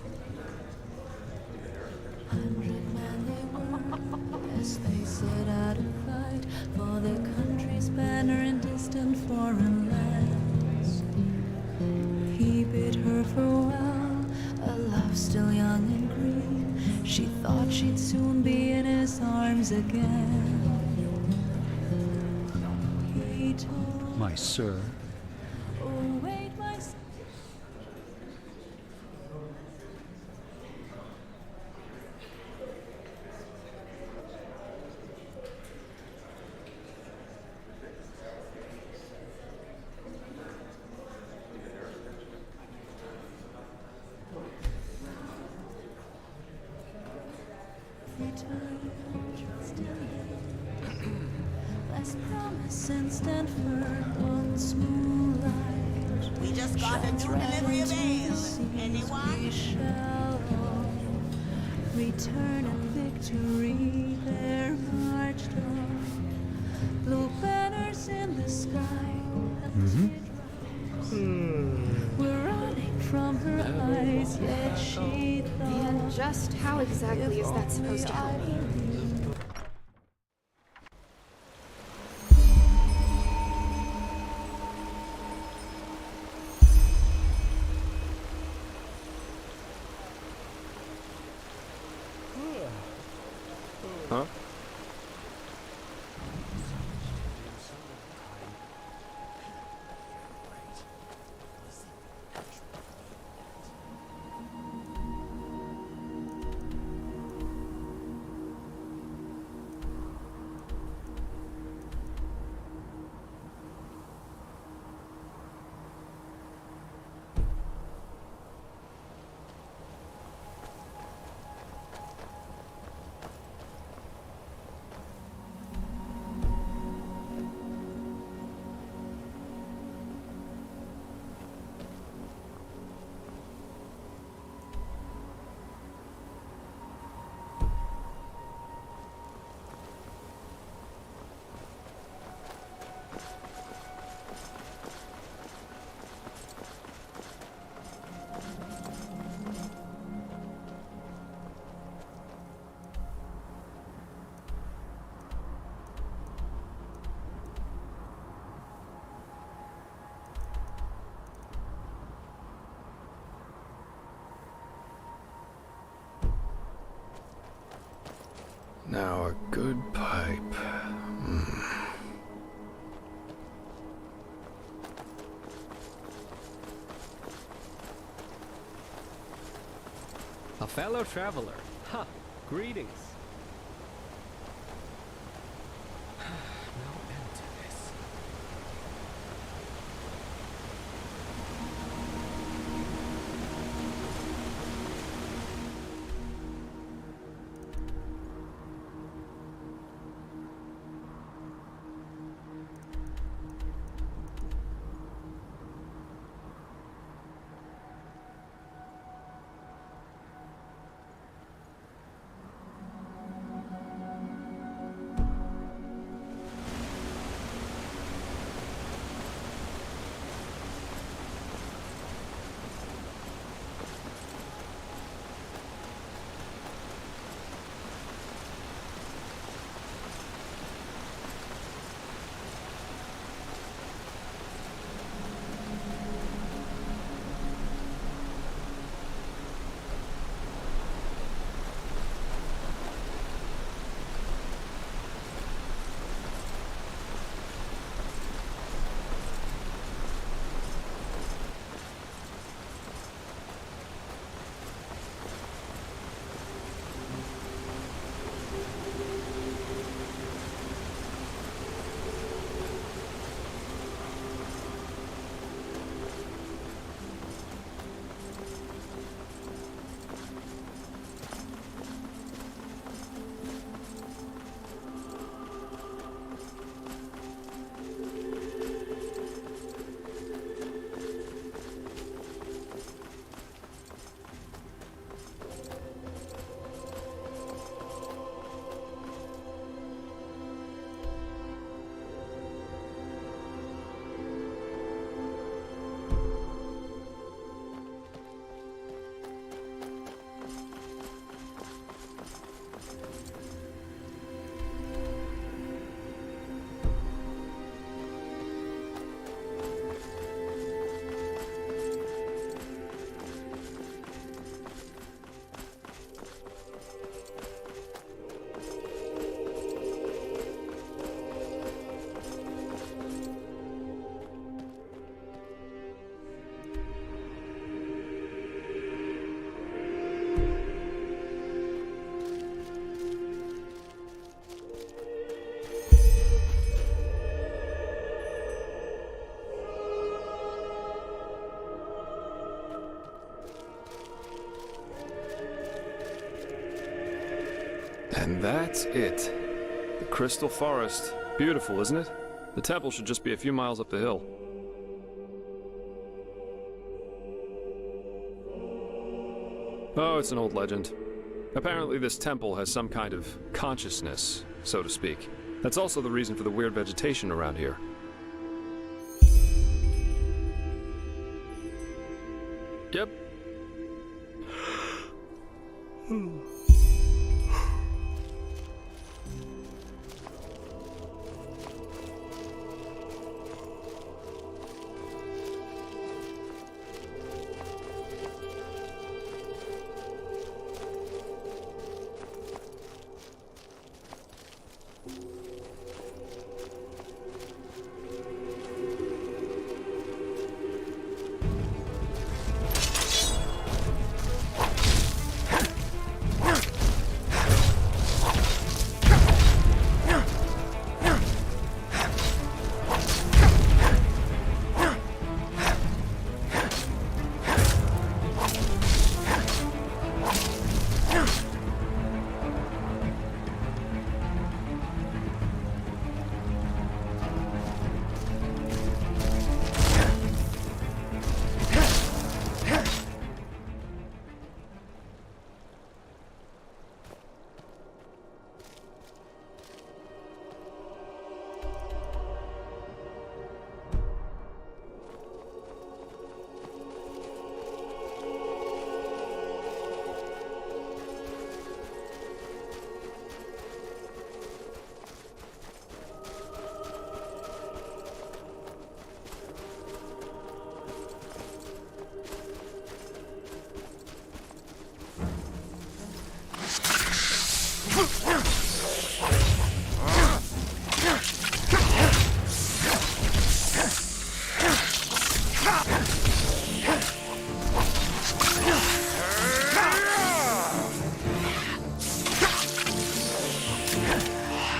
100 men they were, as they set out to fight for their country's banner in distant foreign lands. He bid her farewell, a love still young and green. She thought she'd soon be in his arms again. He told My sir. Oh, wait, my son. Let's promise and stand firm on smooth light. We just got a new delivery of ale. We shall all return in victory. There marched on blue banners in the sky. And And just how exactly is that supposed to help me? Huh? Now a good pipe. A fellow traveler. Ha! Greetings. No end to this. And that's it. The Crystal Forest. Beautiful, isn't it? The temple should just be a few miles up the hill. Oh, it's an old legend. Apparently this temple has some kind of consciousness, so to speak. That's also the reason for the weird vegetation around here. Yep.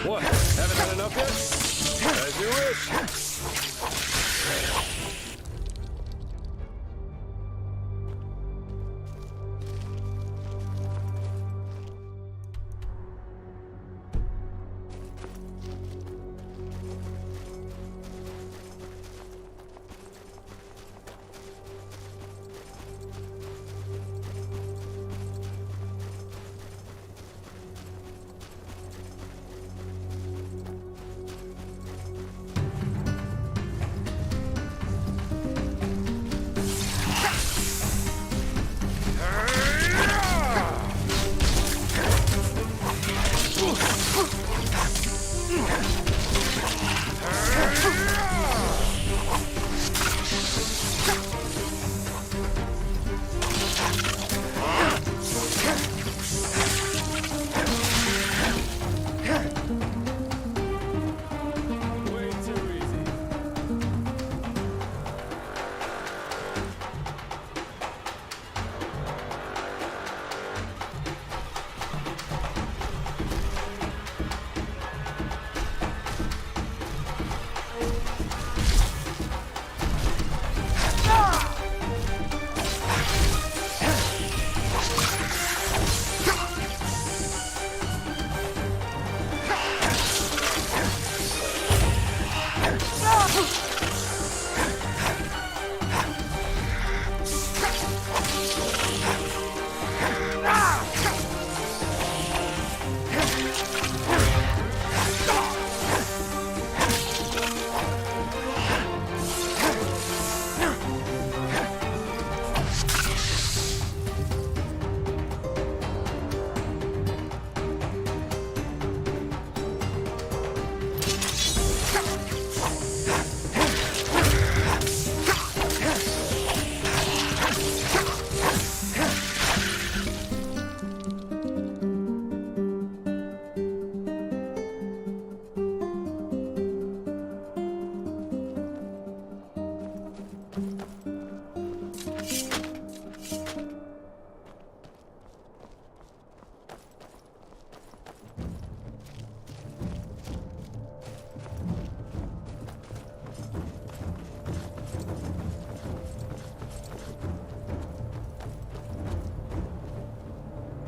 What? Haven't had enough yet? As you wish.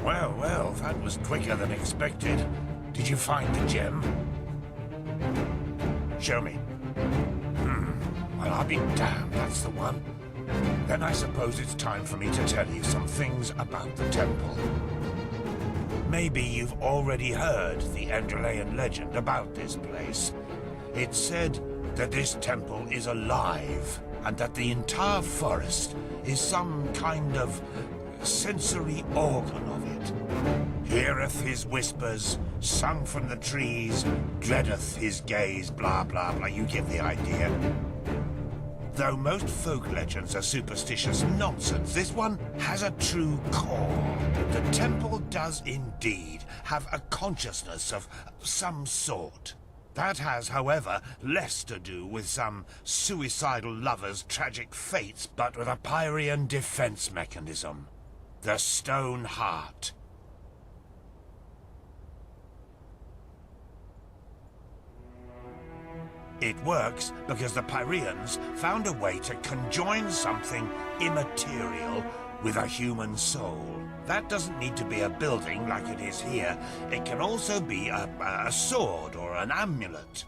Well, well, that was quicker than expected. Did you find the gem? Show me. Well, I'll be damned, that's the one. Then I suppose it's time for me to tell you some things about the temple. Maybe you've already heard the Enderalian legend about this place. It's said that this temple is alive, and that the entire forest is some kind of sensory organ of it. Heareth his whispers, sung from the trees, dreadeth his gaze, blah blah blah, you get the idea. Though most folk legends are superstitious nonsense, this one has a true core. The temple does indeed have a consciousness of some sort. That has, however, less to do with some suicidal lover's tragic fates, but with a Pyrean defense mechanism. The Stone Heart. It works because the Pyreans found a way to conjoin something immaterial with a human soul. That doesn't need to be a building like it is here. It can also be a sword or an amulet.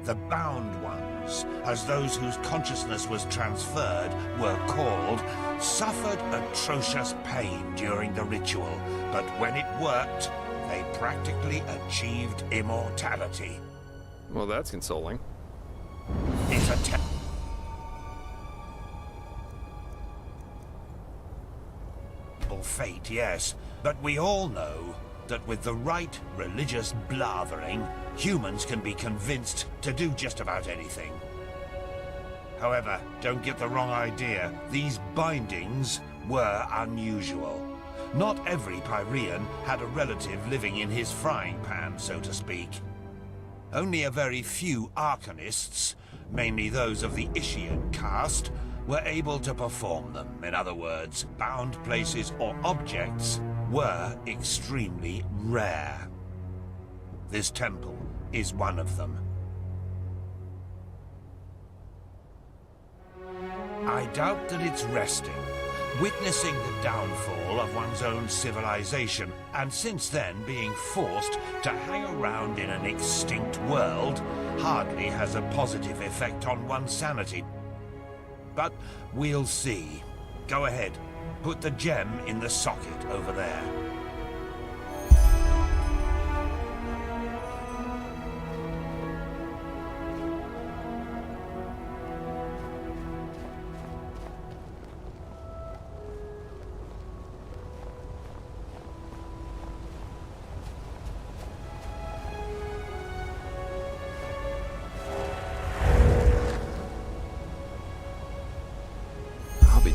The bound ones, as those whose consciousness was transferred were called, suffered atrocious pain during the ritual, but when it worked, they practically achieved immortality. Well, that's consoling. It's a fate, yes, but we all know that with the right religious blathering, humans can be convinced to do just about anything. However, don't get the wrong idea. These bindings were unusual. Not every Pyrean had a relative living in his frying pan, so to speak. Only a very few arcanists, mainly those of the Ishian caste, were able to perform them. In other words, bound places or objects were extremely rare. This temple is one of them. I doubt that it's resting, witnessing the downfall of one's own civilization, and since then being forced to hang around in an extinct world hardly has a positive effect on one's sanity. But we'll see. Go ahead. Put the gem in the socket over there.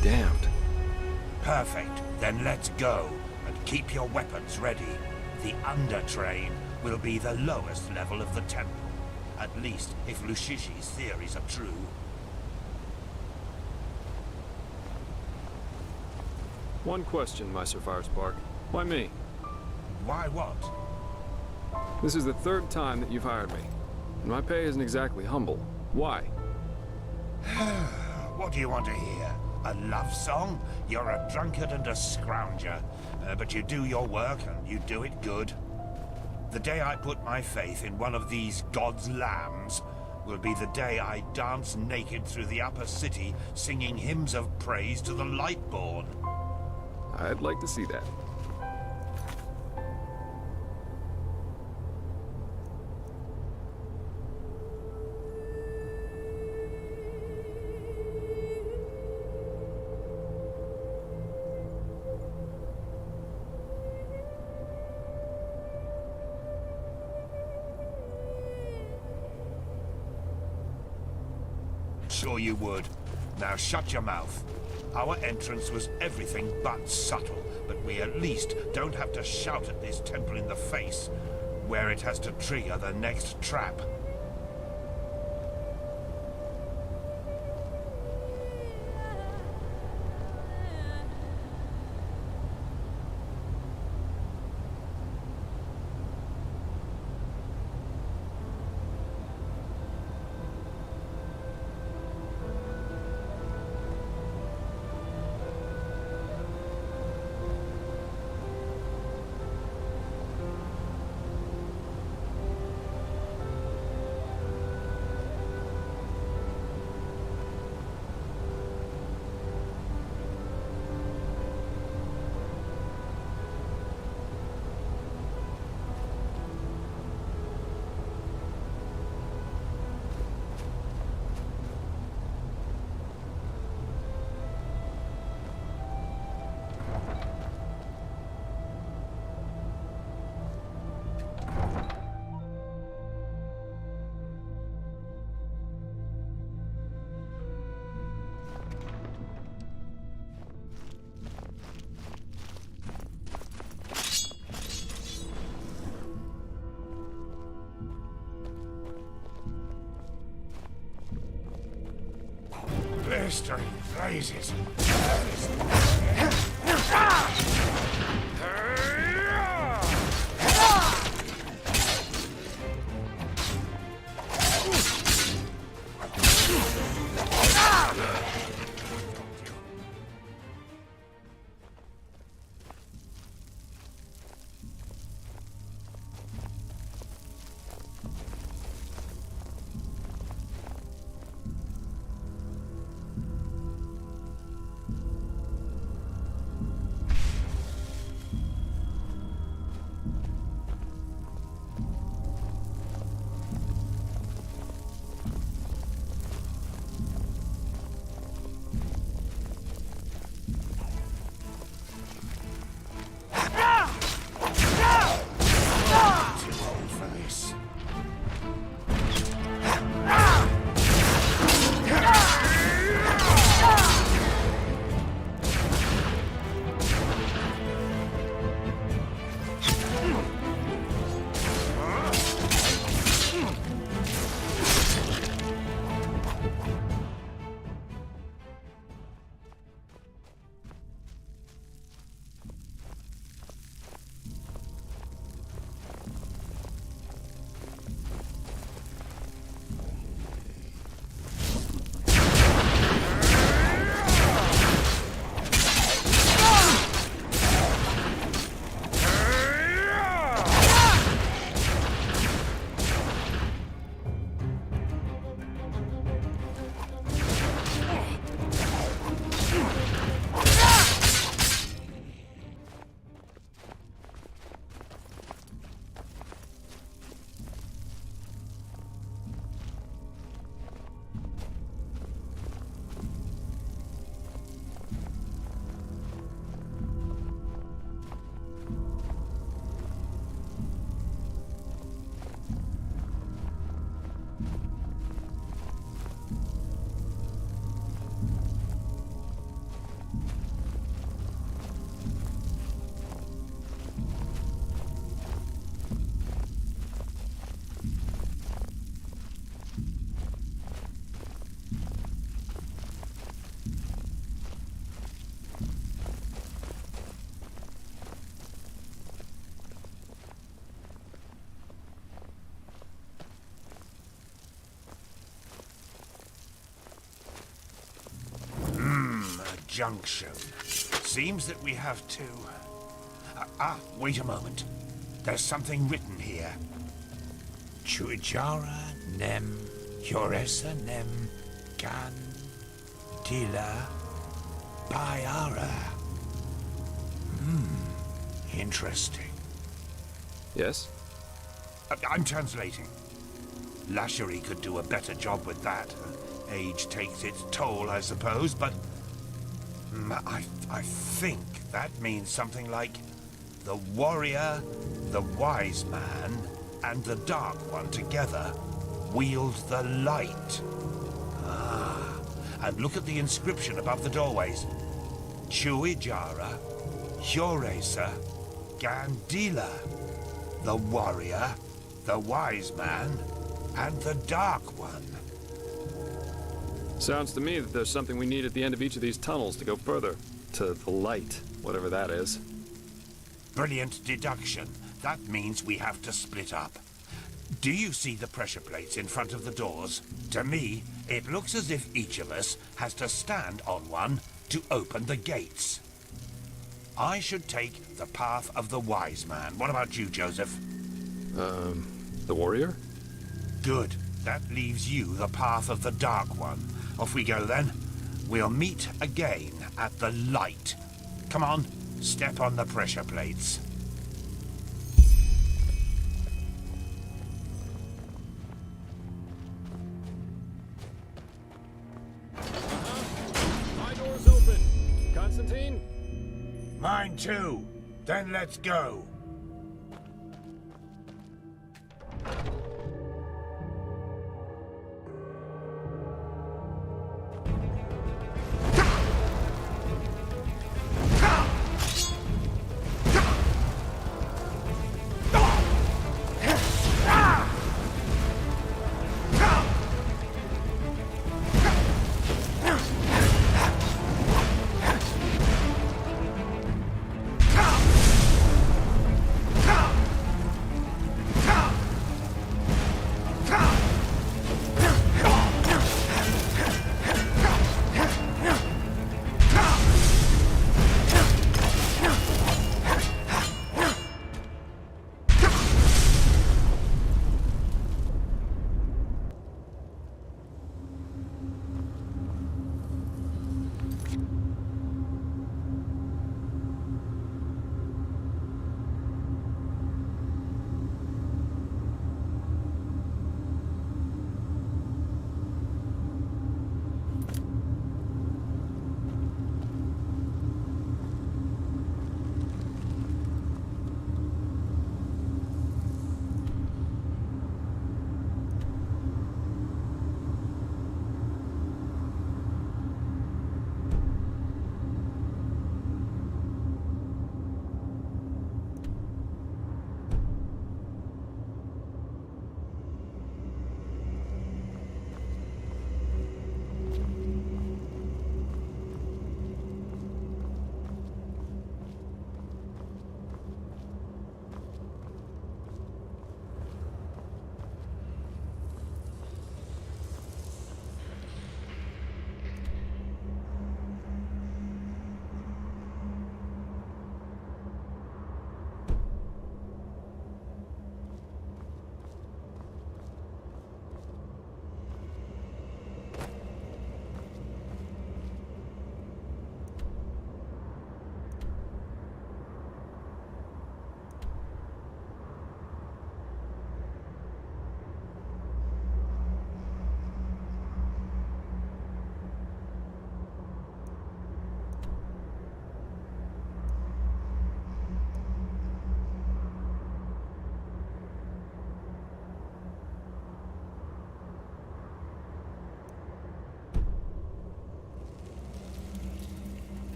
Damned. Perfect. Then let's go. And keep your weapons ready. The undertrain will be the lowest level of the temple. At least, if Lushishi's theories are true. One question, Meister Firespark. Why me? Why what? This is the third time that you've hired me. And my pay isn't exactly humble. Why? What do you want to hear? A love song? You're a drunkard and a scrounger. But you do your work, and you do it good. The day I put my faith in one of these God's lambs will be the day I dance naked through the upper city, singing hymns of praise to the Lightborn. I'd like to see that. Sure you would. Now shut your mouth. Our entrance was everything but subtle, but we at least don't have to shout at this temple in the face, where it has to trigger the next trap. Mystery blazes. Junction. Seems that we have to... wait a moment. There's something written here. Chuijara nem Yoresa nem Gan Dila Bayara. Interesting. Yes? I'm translating. Lashery could do a better job with that. Age takes its toll, I suppose, but... I think that means something like the warrior, the wise man, and the dark one together wield the light. And look at the inscription above the doorways. Chuijara, Yoresa, Gandila. The warrior, the wise man, and the dark one. Sounds to me that there's something we need at the end of each of these tunnels to go further. To the light, whatever that is. Brilliant deduction. That means we have to split up. Do you see the pressure plates in front of the doors? To me, it looks as if each of us has to stand on one to open the gates. I should take the path of the wise man. What about you, Joseph? The warrior? Good. That leaves you the path of the dark one. Off we go then. We'll meet again at the light. Come on, step on the pressure plates. My door's open. Constantine? Mine too. Then let's go.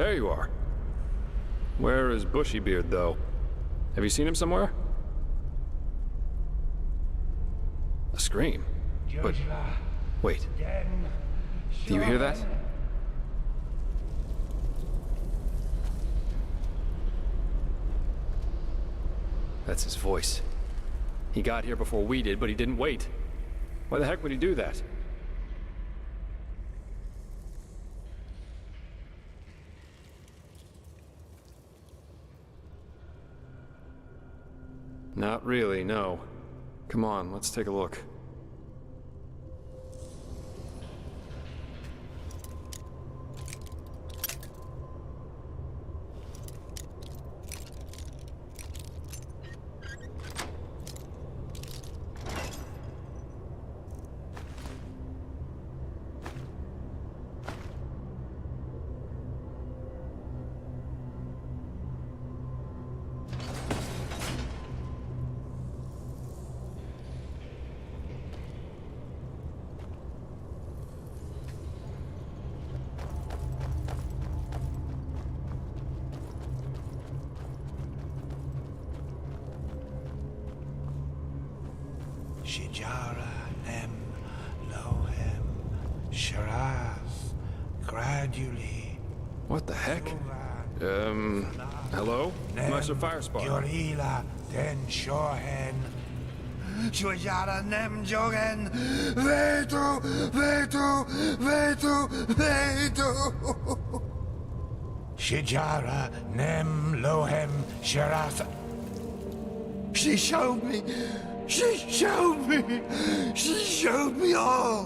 There you are. Where is Bushybeard, though? Have you seen him somewhere? A scream? But... wait. Do you hear that? That's his voice. He got here before we did, but he didn't wait. Why the heck would he do that? Not really, no. Come on, let's take a look. Shijara, Nem, Lohem, Shiraz, gradually. What the heck? Hello? Master Firespot. Yorila, Den Shohen. Shijara, Nem, Jogen, Vetu, Vetu, Vetu, Vetu. Shijara, Nem, Lohem, Shiraz. She showed me. She showed me! She showed me all!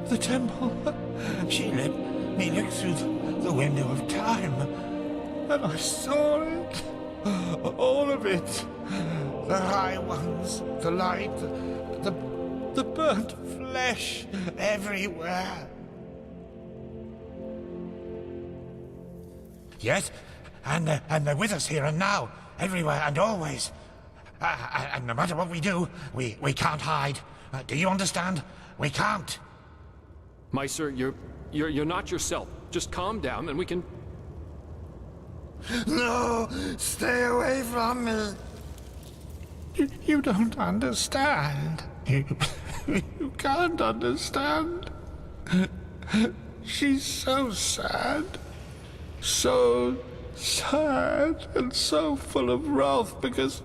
The temple. She let me look through the window of time, and I saw it. All of it. The high ones, the light, the burnt flesh everywhere. Yes, and they're with us here and now, everywhere and always. And no matter what we do, we can't hide. Do you understand? We can't. Meister, you're not yourself. Just calm down and we can... No! Stay away from me! You don't understand. You can't understand. She's so sad. So sad and so full of wrath because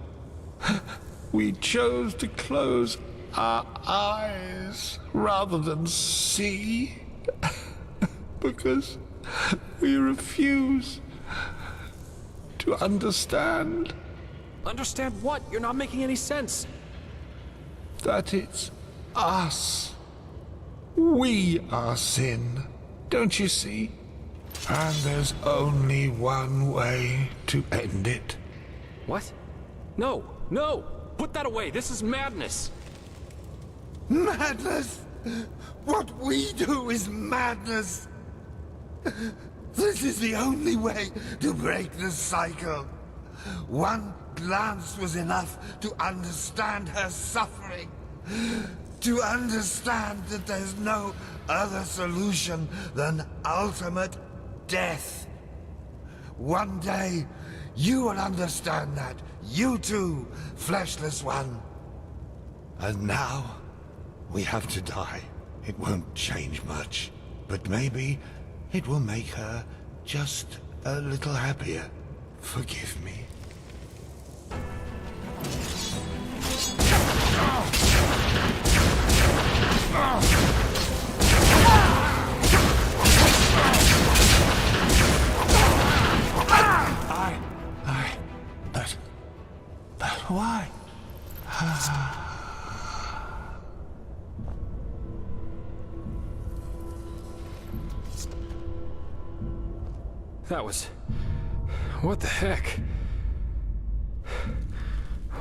we chose to close our eyes rather than see. Because we refuse to understand. Understand what? You're not making any sense. That it's us. We are sin. Don't you see? And there's only one way to end it. What? No, no! Put that away! This is madness! Madness? What we do is madness! This is the only way to break the cycle. One glance was enough to understand her suffering. To understand that there's no other solution than ultimate death. One day, you will understand that. You too, fleshless one. And now, we have to die. It won't change much. But maybe it will make her just a little happier. Forgive me. But why? That was... what the heck?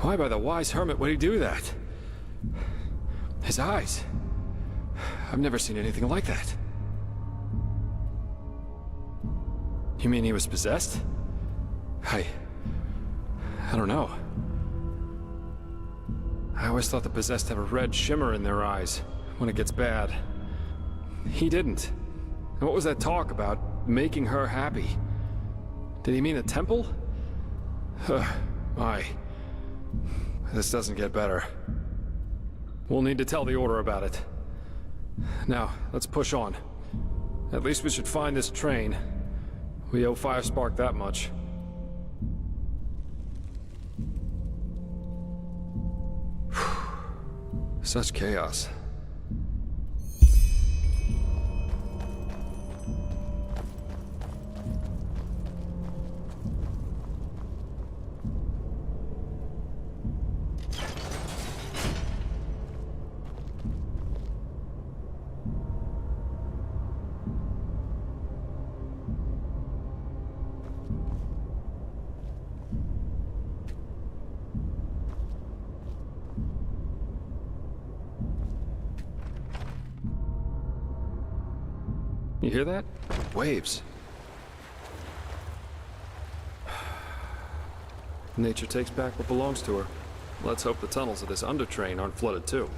Why by the wise hermit would he do that? His eyes... I've never seen anything like that. You mean he was possessed? I don't know. I always thought the possessed have a red shimmer in their eyes when it gets bad. He didn't. And what was that talk about making her happy? Did he mean the temple? My. This doesn't get better. We'll need to tell the Order about it. Now, let's push on. At least we should find this train. We owe Firespark that much. Such chaos. You hear that? Waves. Nature takes back what belongs to her. Let's hope the tunnels of this undertrain aren't flooded too.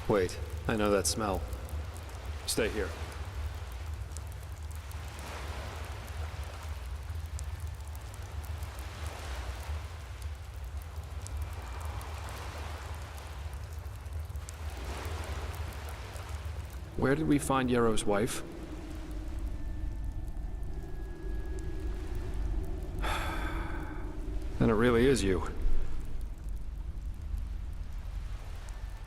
Wait, I know that smell. Stay here. Where did we find Yarrow's wife? Then it really is you.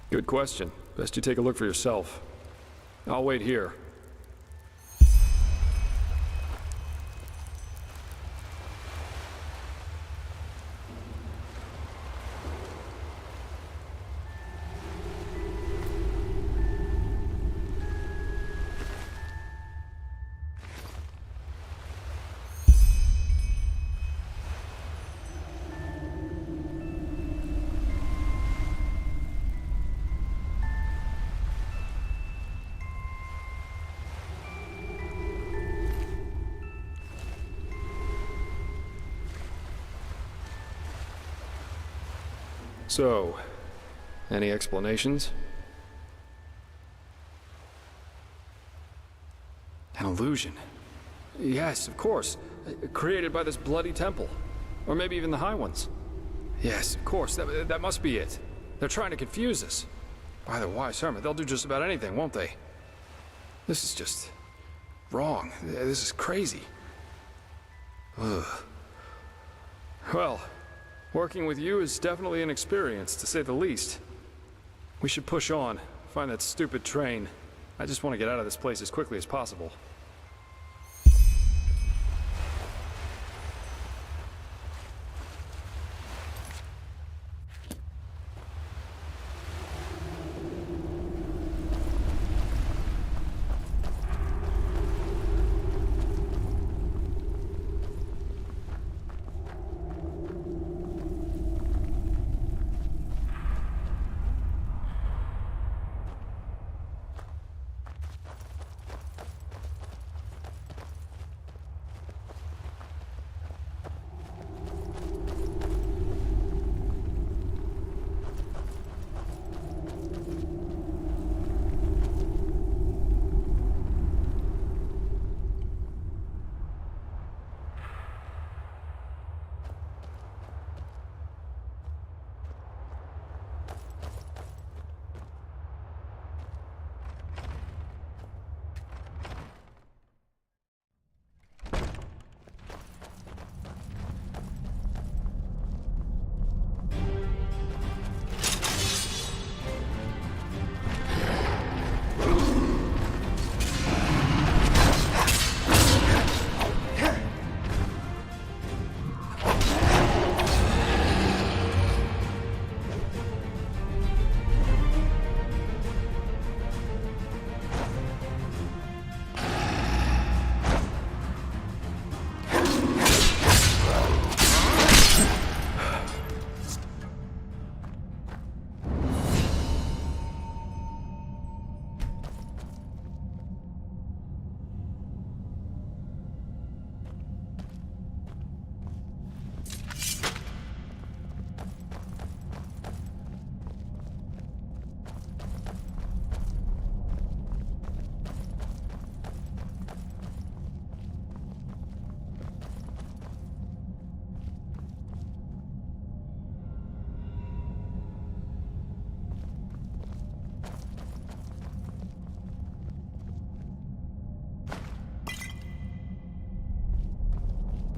Good question. Best you take a look for yourself. I'll wait here. So, any explanations? An illusion. Yes, of course. Created by this bloody temple. Or maybe even the High Ones. Yes, of course. That must be it. They're trying to confuse us. By the wise hermit, they'll do just about anything, won't they? This is just wrong. This is crazy. Ugh. Well, working with you is definitely an experience, to say the least. We should push on, find that stupid train. I just want to get out of this place as quickly as possible.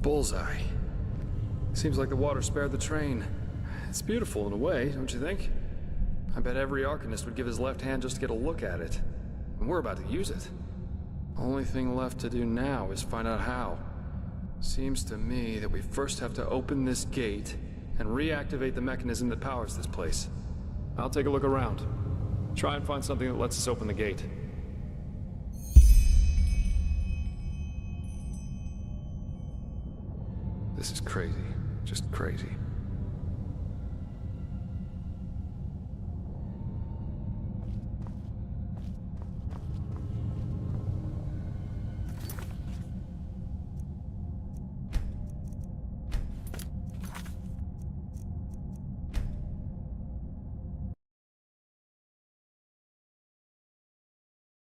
Bullseye. Seems like the water spared the train. It's beautiful in a way, don't you think? I bet every Arcanist would give his left hand just to get a look at it. And we're about to use it. Only thing left to do now is find out how. Seems to me that we first have to open this gate and reactivate the mechanism that powers this place. I'll take a look around. Try and find something that lets us open the gate. This is crazy. Just crazy.